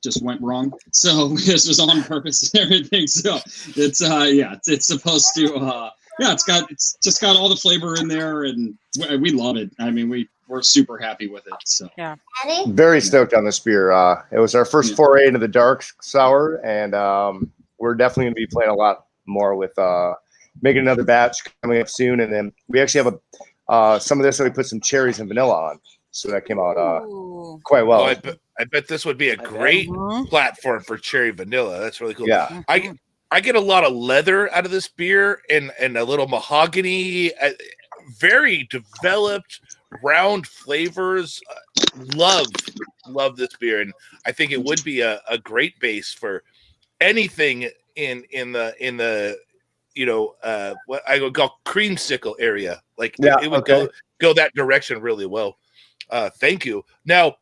just went wrong. So this was on purpose and everything. So it's it's supposed to it's just got all the flavor in there, and we love it. I mean, we're super happy with it. So
yeah,
very stoked on this beer. It was our first foray into the dark sour, and we're definitely going to be playing a lot more with making another batch coming up soon. And then we actually have some of this that we put some cherries and vanilla on, so that came out quite well.
I bet this would be a great platform for cherry vanilla. That's really cool.
Yeah,
I get a lot of leather out of this beer and a little mahogany, very developed, round flavors. Love this beer, and I think it would be a great base for anything in the what I would call creamsicle area. Like it would go that direction really well. Thank you. Now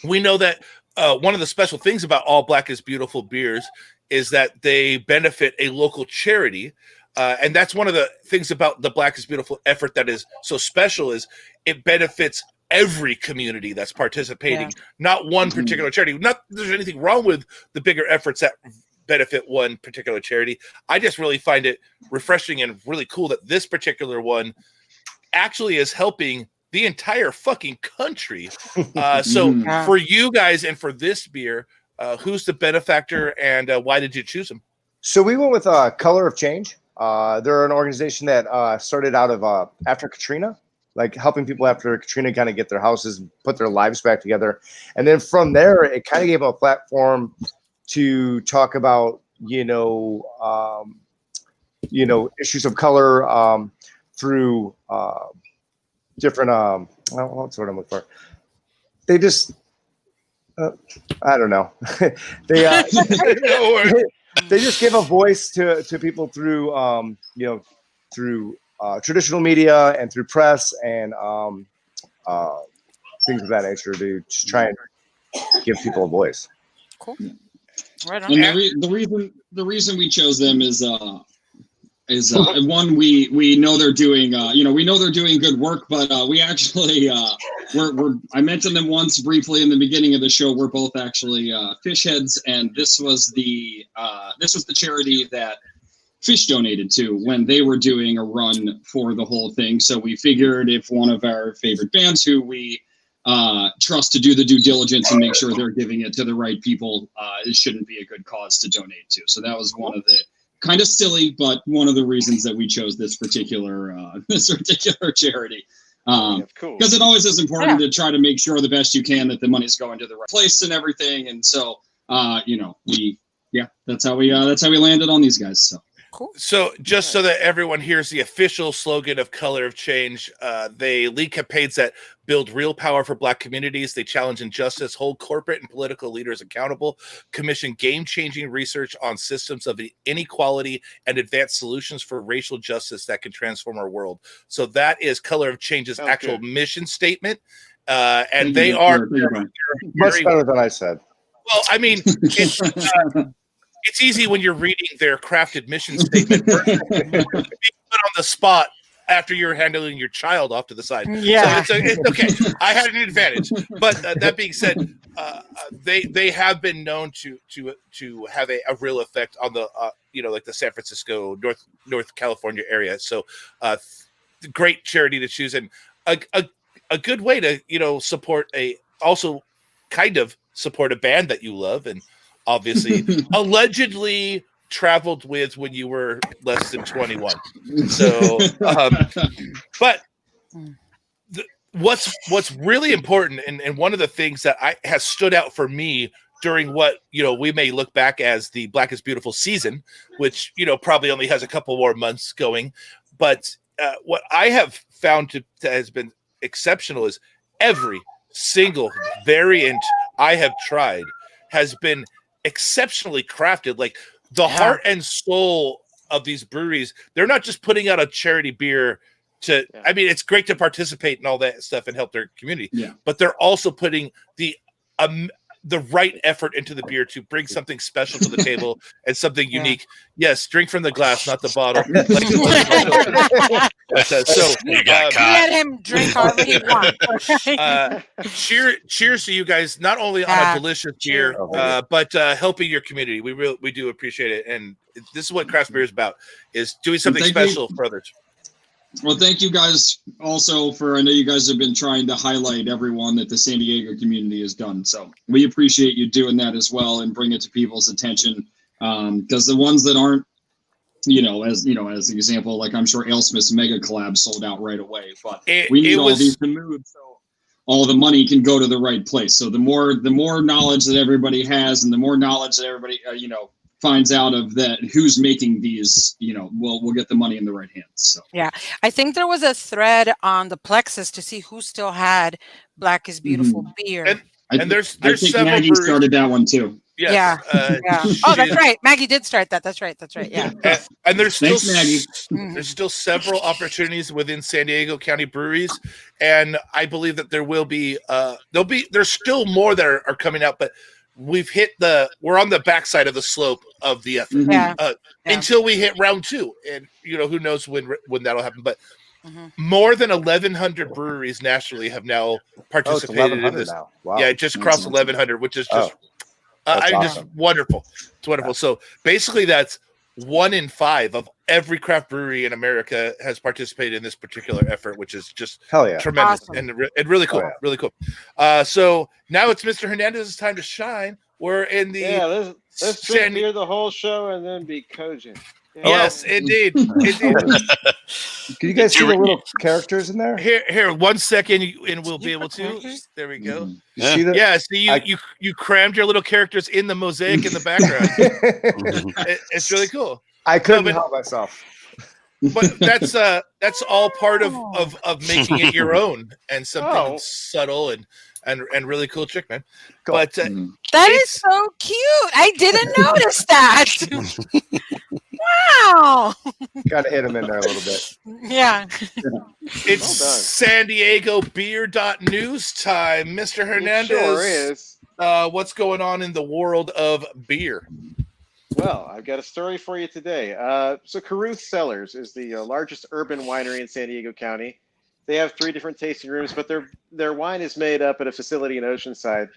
we know that one of the special things about all Black is Beautiful beers is that they benefit a local charity. And that's one of the things about the Black is Beautiful effort that is so special is it benefits every community that's participating, not one particular charity. Not that there's anything wrong with the bigger efforts that benefit one particular charity. I just really find it refreshing and really cool that this particular one actually is helping the entire fucking country. So for you guys and for this beer, who's the benefactor and why did you choose them?
So we went with Color of Change. They're an organization that started out of after Katrina, like helping people after Katrina kind of get their houses and put their lives back together. And then from there, it kind of gave them a platform to talk about, issues of color through different what's what I'm looking for. They just I don't know. they they just give a voice to people through through traditional media and through press and things of that nature to just try and give people a voice.
Cool. Right on.
And the reason we chose them is one, we know they're doing we know they're doing good work, but we actually I mentioned them once briefly in the beginning of the show. We're both actually fish heads, and this was the charity that Fish donated to when they were doing a run for the whole thing. So we figured if one of our favorite bands who we trust to do the due diligence and make sure they're giving it to the right people, it shouldn't be a good cause to donate to. So that was one of the kind of silly, but one of the reasons that we chose this particular charity.
Cool.
Because it always is important to try to make sure the best you can that the money's going to the right place and everything. And so, that's how we landed on these guys. So.
Cool.
So just so that everyone hears the official slogan of Color of Change, they lead campaigns that build real power for Black communities. They challenge injustice, hold corporate and political leaders accountable, commission game-changing research on systems of inequality, and advance solutions for racial justice that can transform our world. So that is Color of Change's actual mission statement. And they are
much better than I said.
Well, I mean, it's easy when you're reading their crafted mission statement. Being put on the spot after you're handling your child off to the side.
Yeah.
So it's okay. I had an advantage. But that being said, they have been known to have a real effect on the like the San Francisco, North California area. So great charity to choose, and a good way to support support a band that you love and obviously allegedly traveled with when you were less than 21. So but what's really important, and one of the things that has stood out for me during what we may look back as the Black is Beautiful season, which probably only has a couple more months going, but what I have found has been exceptional is every single variant I have tried has been exceptionally crafted. Like the heart and soul of these breweries, they're not just putting out a charity beer I mean, it's great to participate in all that stuff and help their community, but they're also putting the right effort into the beer to bring something special to the table and something unique. Yes, drink from the glass, not the bottle. So
let him drink all he wants.
Cheers to you guys, not only on a delicious beer, but helping your community. We do appreciate it, and this is what craft beer is about: is doing something special for others.
Well, thank you guys also I know you guys have been trying to highlight everyone that the San Diego community has done. So we appreciate you doing that as well and bring it to people's attention. Because the ones that aren't, as an example, like I'm sure AleSmith's mega collab sold out right away, but we need all these to move so all the money can go to the right place. So the more knowledge that everybody has and the more knowledge that everybody, finds out of that who's making these, we'll get the money in the right hands. So
yeah, I think there was a thread on the Plexus to see who still had Black is Beautiful beer.
And there's
I think
several
Maggie
breweries.
Started that one too.
Yes.
Yeah. Oh, that's right. Maggie did start that. That's right. Yeah.
And there's still
Thanks, Maggie.
There's still several opportunities within San Diego County breweries, and I believe that there will be there's still more that are coming out, but we're on the backside of the slope of the effort until we hit round 2, and who knows when that'll happen, but more than 1,100 breweries nationally have now participated in this.
Now. Wow.
Yeah, it just crossed 1,100, which is just
awesome.
just wonderful. It's wonderful. Yeah. So basically, that's 1 in 5 of every craft brewery in America has participated in this particular effort, which is just tremendous and really cool. Really cool. So now it's Mr. Hernandez's time to shine. We're in the
let's drink beer the whole show and then be cogent.
Yeah. Yes, indeed.
Can you guys see the little characters in there?
Here, 1 second, and we'll be able to. There we go.
You see that?
Yeah, see, you crammed your little characters in the mosaic in the background. It's really cool.
I couldn't help myself.
But that's all part of making it your own and something subtle and really cool trick, man.
Cool.
But
that is so cute. I didn't notice that. Wow.
Kind of hit him in there a little bit.
Yeah.
It's San Diego Beer.news time. Mr. Hernandez.
It sure is.
What's going on in the world of beer?
Well, I've got a story for you today. So Caruth Cellars is the largest urban winery in San Diego County. They have 3 different tasting rooms, but their wine is made up at a facility in Oceanside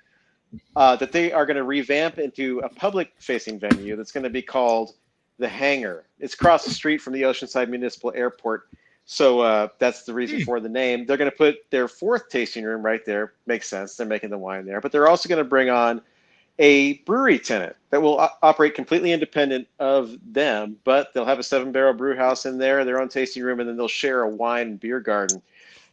that they are going to revamp into a public-facing venue that's going to be called The Hangar. It's across the street from the Oceanside Municipal Airport, so that's the reason for the name. They're going to put their 4th tasting room right there. Makes sense. They're making the wine there, but they're also going to bring on a brewery tenant that will operate completely independent of them, but they'll have a 7-barrel brew house in there, their own tasting room, and then they'll share a wine and beer garden.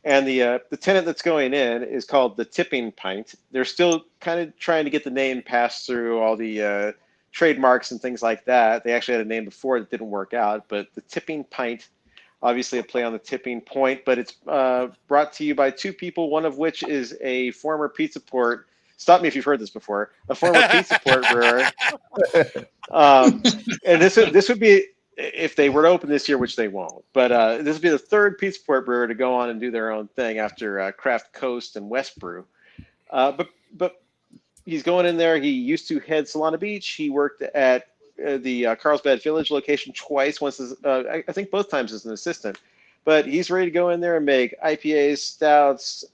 And the tenant that's going in is called the Tipping Pint. They're still kind of trying to get the name passed through all the trademarks and things like that. They actually had a name before that didn't work out, but the Tipping Pint, obviously a play on the tipping point, but it's brought to you by 2 people, one of which is a former Pizza Port. Stop me if you've heard this before. A former Pizza Port brewer. And this would be, if they were to open this year, which they won't, but this would be the 3rd Pizza Port brewer to go on and do their own thing after Craft Coast and West Brew. But he's going in there. He used to head Solana Beach. He worked at the Carlsbad Village location twice. Once, I think both times as an assistant. But he's ready to go in there and make IPAs, stouts,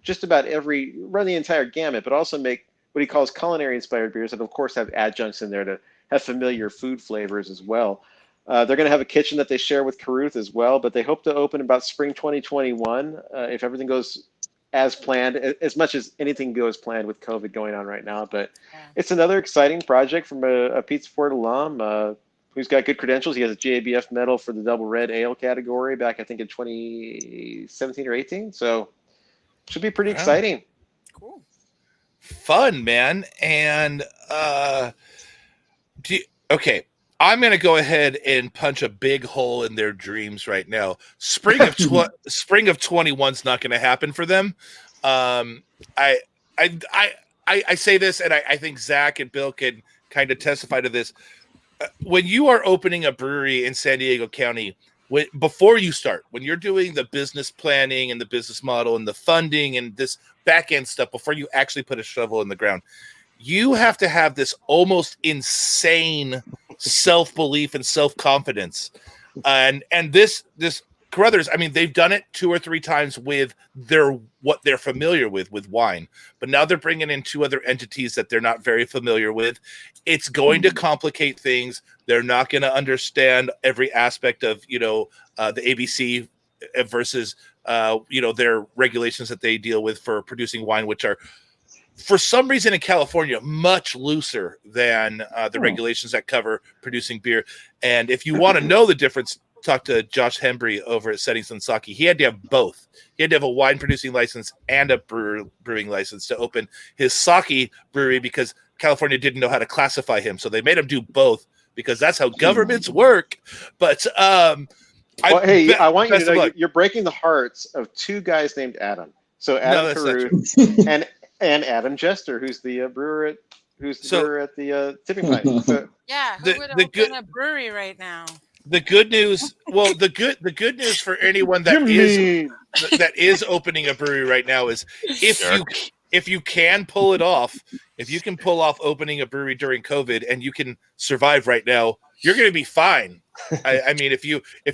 just about run the entire gamut, but also make what he calls culinary-inspired beers that, of course, have adjuncts in there to have familiar food flavors as well. They're going to have a kitchen that they share with Caruth as well, but they hope to open about spring 2021 if everything goes as planned, as much as anything goes planned with COVID going on right now. But it's another exciting project from a Pizza Port alum who's got good credentials. He has a GABF medal for the double red ale category back, I think, in 2017 or 18. So should be pretty exciting.
Cool.
Fun, man. And okay, I'm going to go ahead and punch a big hole in their dreams right now. Spring of 21 is not going to happen for them. I say this, and I think Zach and Bill can kind of testify to this. When you are opening a brewery in San Diego County, before you start, when you're doing the business planning and the business model and the funding and this back end stuff, before you actually put a shovel in the ground, you have to have this almost insane self-belief and self-confidence. And this Carruthers, I mean, they've done it 2 or 3 times with what they're familiar with wine, but now they're bringing in 2 other entities that they're not very familiar with. It's going to complicate things. They're not going to understand every aspect of, the ABC versus, their regulations that they deal with for producing wine, which are, for some reason in California, much looser than the regulations that cover producing beer. And if you want to know the difference, talk to Josh Hembry over at Settings and Sake. He had to have both. He had to have a wine producing license and a brewing license to open his sake brewery because California didn't know how to classify him. So they made him do both because that's how governments work. But
I want you to know you're breaking the hearts of 2 guys named Adam. So Adam Caruth and Adam Jester, who's the brewer at the Tipping Pint. So,
yeah, who would open a brewery right now?
The good news, the good news for anyone that is opening a brewery right now is if you can pull it off, if you can pull off opening a brewery during COVID and you can survive right now, you're going to be fine. I mean, if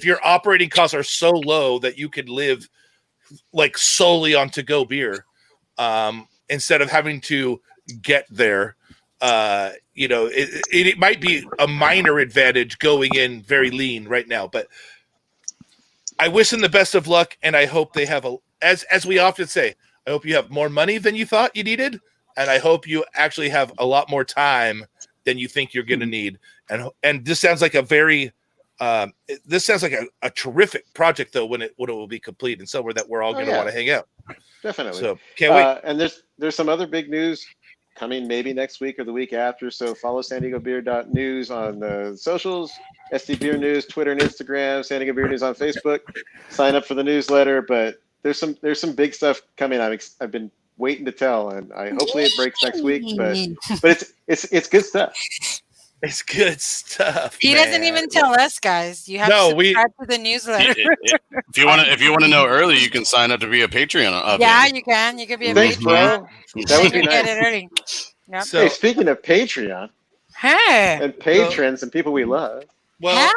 your operating costs are so low that you can live like solely on to-go beer, instead of having to get there. It might be a minor advantage going in very lean right now, but I wish them the best of luck, and I hope they have as we often say, I hope you have more money than you thought you needed, and I hope you actually have a lot more time than you think you're going to need. And this sounds like a very a terrific project though when it will be complete and somewhere that we're all going to want to hang out.
Definitely.
So can't wait.
And there's some other big news coming maybe next week or the week after. So follow San Diego Beer.news on the socials, SD Beer News, Twitter and Instagram, San Diego Beer News on Facebook. Sign up for the newsletter, but there's some big stuff coming. I've been waiting to tell, and hopefully it breaks next week. But it's good stuff.
It's good stuff.
He doesn't even tell us, guys. You have to subscribe to the newsletter.
If you want to know early, you can sign up to be a Patreon of
him. You can. You can be a
Thanks,
Patreon.
Bro. That would be nice.
Get it early. Yep.
So, hey, speaking of Patreon, and patrons and people we love.
Well,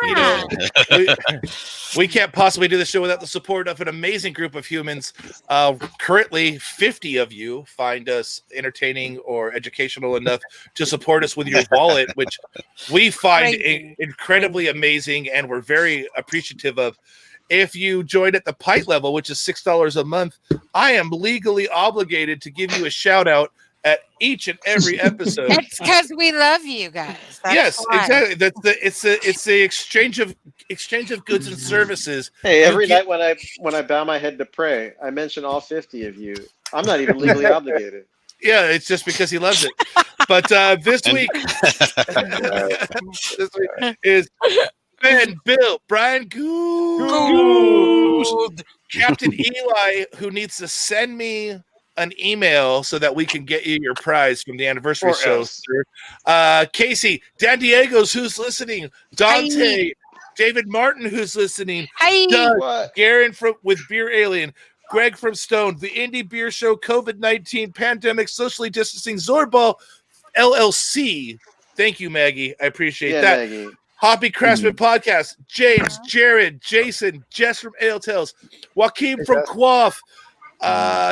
we can't possibly do the show without the support of an amazing group of humans. Currently, 50 of you find us entertaining or educational enough to support us with your wallet, which we find incredibly amazing, and we're very appreciative of. If you join at the pint level, which is $6 a month, I am legally obligated to give you a shout out at each and every episode.
It's because we love you guys.
Yes, exactly. It's the exchange of goods and services.
Hey, every night when I bow my head to pray, I mention all 50 of you. I'm not even legally obligated.
Yeah, it's just because he loves it. But this week is Ben, Bill, Brian, Goose, Captain Eli, who needs to send me an email so that we can get you your prize from the anniversary show. Casey, Dan Diego's who's listening, Dante, hi. David Martin who's listening,
hi.
Doug, Garen with Beer Alien, Greg from Stone, the Indie Beer Show, COVID-19 pandemic, socially distancing, Zorball, LLC. Thank you, Maggie. I appreciate that. Maggie. Hoppy Craftsman Podcast, James, Jared, Jason, Jess from Ale Tales, Joaquin from Quaff,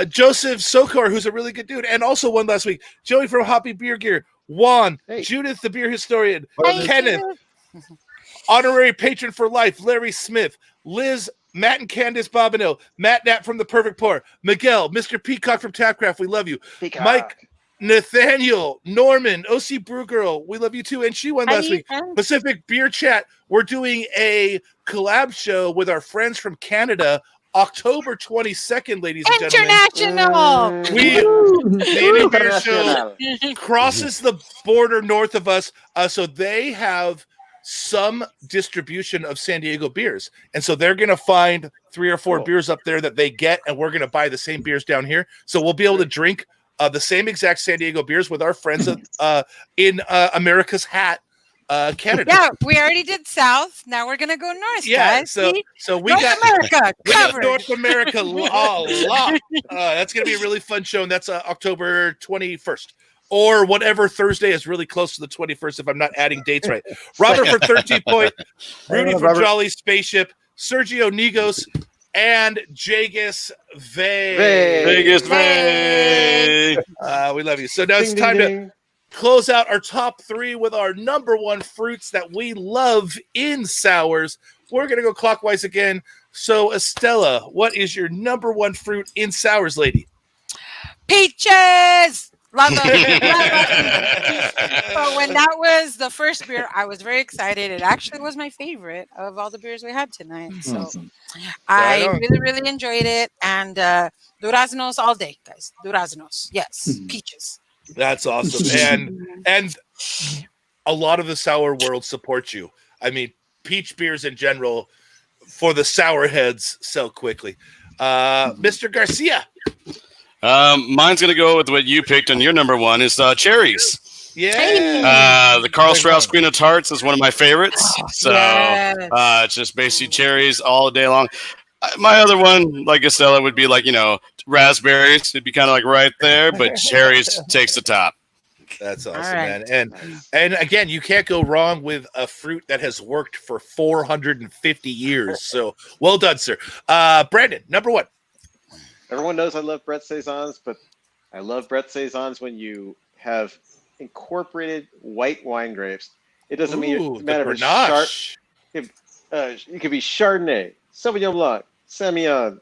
Joseph Sokor, who's a really good dude, and also one last week, Joey from Hoppy Beer Gear, Juan, Judith, the beer historian, Kenneth, honorary patron for life, Larry Smith, Liz, Matt and Candace Bobineau, Matt Knapp from The Perfect Pour, Miguel, Mr. Peacock from Tapcraft, we love you, Peacock. Mike, Nathaniel, Norman, OC Brew Girl, we love you too, and she won last week. Pacific Beer Chat, we're doing a collab show with our friends from Canada, October 22nd, ladies and gentlemen.
International!
The Indie Beer Show crosses the border north of us, so they have some distribution of San Diego beers. And so they're going to find 3 or 4 beers up there that they get, and we're going to buy the same beers down here. So we'll be able to drink the same exact San Diego beers with our friends in America's Hat, Canada.
Yeah, we already did South. Now we're gonna go North. Guys.
So we
North
got
America covered.
North America a lot. That's gonna be a really fun show, and that's October 21st. Or whatever Thursday is really close to the 21st, if I'm not adding dates right. Robert for 13 Point, Rudy from Jolly Spaceship, Sergio Nigos, and Jagus Vay.
Vegas Vay.
We love you. So now it's time to close out our top 3 with our number 1 fruits that we love in sours. We're going to go clockwise again. So, Estella, what is your number 1 fruit in sours, lady?
Peaches! Love them. So when that was the first beer, I was very excited. It actually was my favorite of all the beers we had tonight. So I really, really enjoyed it. And duraznos all day, guys. Duraznos. Yes. Peaches.
That's awesome. And a lot of the sour world supports you. I mean, peach beers in general for the sour heads sell quickly. Mr. Garcia.
Mine's gonna go with what you picked, and your number 1 is cherries.
Yeah.
The Carl Strauss Green of Tarts is one of my favorites. So it's just basically cherries all day long. My other one, like Estella, would be like, raspberries. It'd be kind of like right there, but cherries takes the top.
That's awesome, man. And again, you can't go wrong with a fruit that has worked for 450 years. So well done, sir. Brandon, number 1.
Everyone knows I love Brett Saisons, but I love Brett Saisons when you have incorporated white wine grapes. It doesn't matter if it's it could be Chardonnay, Sauvignon Blanc, Semillon,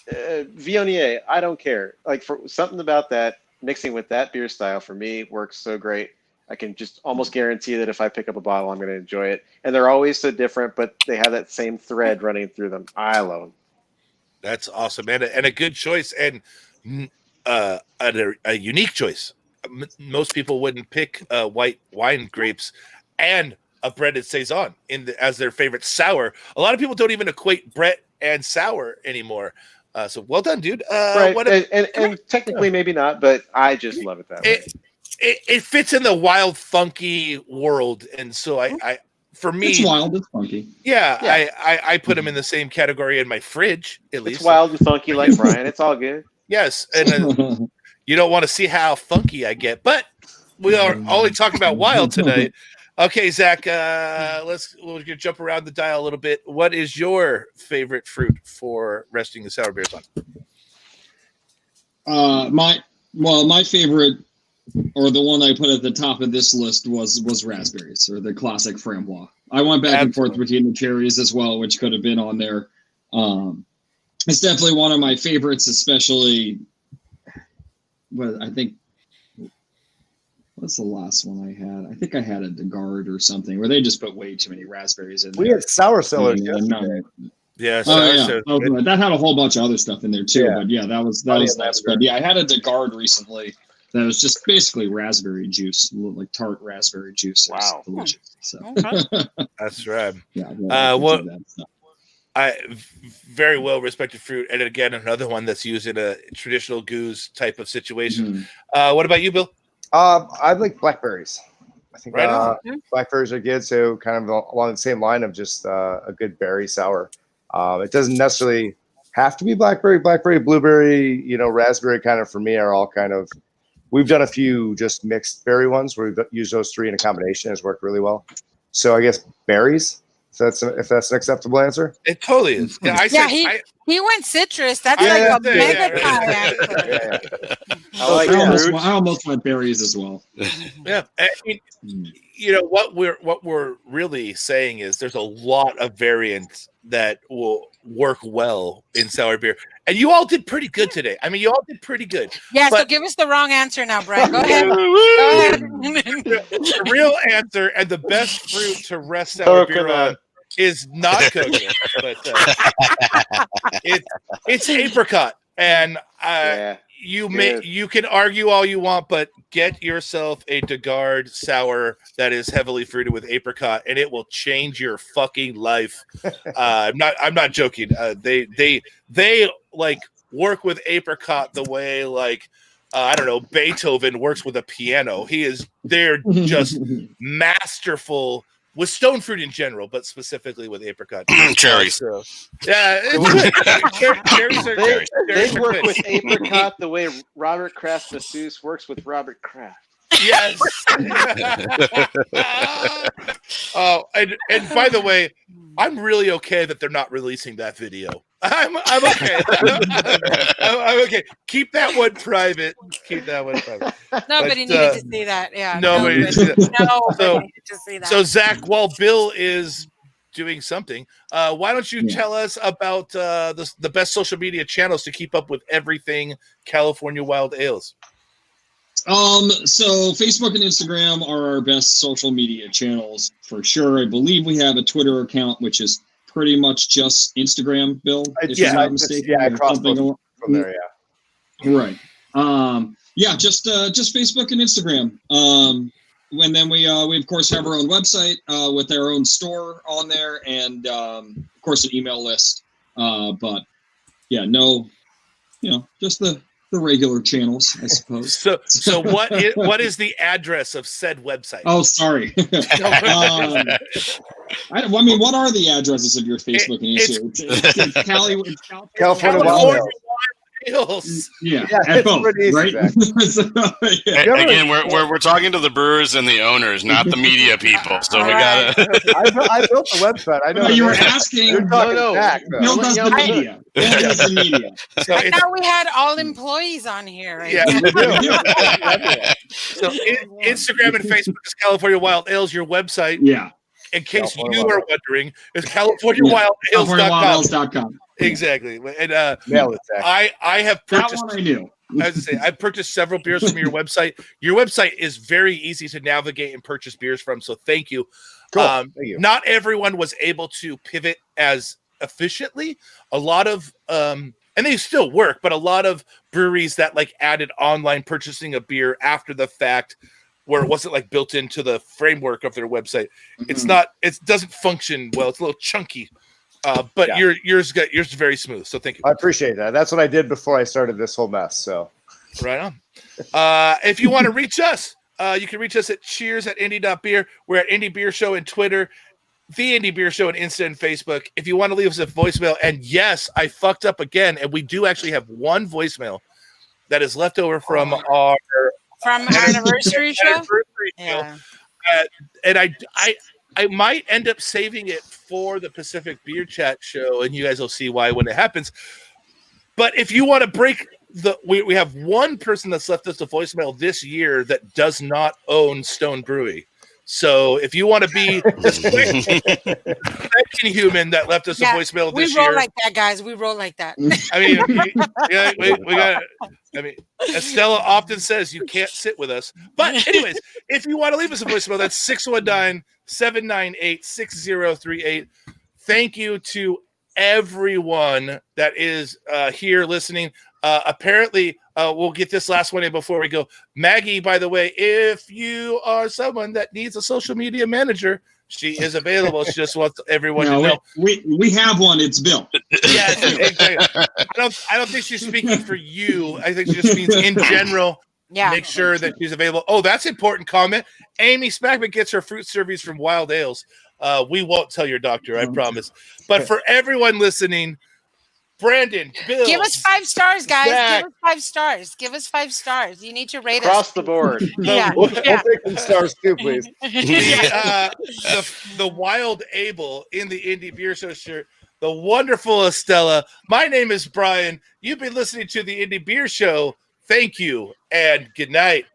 Viognier. I don't care. Like, for something about that, mixing with that beer style for me works so great. I can just almost guarantee that if I pick up a bottle, I'm going to enjoy it. And they're always so different, but they have that same thread running through them. I love them.
That's awesome, and a good choice, and a unique choice. most people wouldn't pick white wine grapes and a breaded saison as their favorite sour. A lot of people don't even equate Brett and sour anymore. So well done, dude.
Right, and technically maybe not, but I just love it that way.
It fits in the wild, funky world, and so I for me,
it's wild, it's funky.
Yeah. I put them in the same category in my fridge. At least
it's wild and funky, like Brian. It's all good.
Yes, and you don't want to see how funky I get, but we are only talking about wild tonight. Okay, Zach, we'll jump around the dial a little bit. What is your favorite fruit for resting the sour beers
on? My favorite, or the one I put at the top of this list was raspberries, or the classic framboise. I went back and forth between the cherries as well, which could have been on there. It's definitely one of my favorites, especially. What's the last one I had? I think I had a DeGard or something where they just put way too many raspberries in there.
We had sour cellars yesterday.
Yeah,
that had a whole bunch of other stuff in there too. Yeah. But yeah, that was nice. But yeah, I had a DeGard recently that was just basically raspberry juice, like tart raspberry juice.
Wow,
delicious. So.
That's right.
Yeah.
I very well respected fruit, and again another one that's used in a traditional goose type of situation. What about you, Bill?
I like blackberries. I think blackberries are good. So kind of along the same line of just a good berry sour. It doesn't necessarily have to be blackberry, blueberry, raspberry kind of for me are all kind of, we've done a few just mixed berry ones where we've used those three in a combination. It's worked really well. So I guess berries. So if that's an acceptable answer.
It totally is. Yeah,
he went citrus. That's like a mega tie.
I almost went berries as well.
Yeah, I mean, what we're really saying is there's a lot of variants that will work well in sour beer, and you all did pretty good today. I mean, you all did pretty good.
Yeah, so give us the wrong answer now, Brian. Go ahead.
The real answer and the best fruit to rest sour beer on is not coconut, but it's apricot, and you can argue all you want, but get yourself a DeGard sour that is heavily fruited with apricot, and it will change your fucking life. I'm not joking. They like work with apricot the way I don't know, Beethoven works with a piano. They're just masterful with stone fruit in general, but specifically with apricot.
Cherries.
Yeah, cherries are
great. They work with apricot the way Robert Kraft Masseuse works with Robert Kraft.
Yes. And by the way, I'm really okay that they're not releasing that video. I'm okay. I'm okay. Keep that one private.
Nobody needed to see that. Yeah.
Nobody needed to see that.
Nobody needed to see that.
So Zach, while Bill is doing something, why don't you tell us about the best social media channels to keep up with everything California Wild Ales?
So Facebook and Instagram are our best social media channels for sure. I believe we have a Twitter account, which is pretty much just Instagram, Bill, if I'm not mistaken.
I crossed from there,
Right. Just Facebook and Instagram. And then we of course have our own website with our own store on there, and of course an email list. But yeah, just the regular channels, I suppose.
So what is the address of said website?
Oh, sorry. What are the addresses of your Facebook and Instagram? It's
California Wild
Ales.
Yeah, at both, right?
Again, we're talking to the brewers and the owners, not the media people. So we gotta.
I built the website. I know.
You were asking.
No.
Bill does the media. Bill does the media.
So I thought we had all employees on here. Right?
Yeah. So Instagram and Facebook is California Wild Ales. Your website.
Yeah.
In case you are wondering, is CaliforniaWildAles.com. Exactly. And I have purchased.
That one I knew.
I was to say, I've purchased several beers from your website. Your website is very easy to navigate and purchase beers from. So thank you.
Cool. Thank you.
Not everyone was able to pivot as efficiently. A lot of and they still work, but a lot of breweries that like added online purchasing of beer after the fact, where it wasn't like built into the framework of their website. It doesn't function well. It's a little chunky. But yours is very smooth. So thank you.
I appreciate that. That's what I did before I started this whole mess. So
right on. If you want to reach us, you can reach us at cheers@indie.beer. We're at Indie Beer Show on Twitter, The Indie Beer Show on Insta and Facebook. If you want to leave us a voicemail, and yes, I fucked up again, and we do actually have one voicemail that is left over from our
anniversary show.
Yeah. And I might end up saving it for the Pacific Beer Chat show, and you guys will see why when it happens. But if you want to break we have one person that's left us a voicemail this year that does not own Stone Brewery. So if you want to be the second human that left us a voicemail this year.
We roll like that, guys. We roll like that.
I mean, we got. I mean, Estella often says you can't sit with us. But anyways, if you want to leave us a voicemail, that's 619-798-6038. Thank you to everyone that is here listening. Apparently, we'll get this last one in before we go. Maggie, by the way, if you are someone that needs a social media manager, she is available. She just wants everyone to know.
We have one. It's Bill.
Yes, exactly. I don't think she's speaking for you. I think she just means in general.
Yeah.
Make sure that she's available. Oh, that's an important comment. Amy Smackman gets her fruit servies from Wild Ales. We won't tell your doctor, I promise. But for everyone listening, Brandon, Bill,
give us 5 stars, guys.
Zack.
Give us 5 stars. Give us 5 stars. You need to rate
across
us
the board.
We'll take some stars too, please.
The Wild Able in the Indie Beer Show shirt. The wonderful Estella. My name is Brian. You've been listening to the Indie Beer Show. Thank you and good night.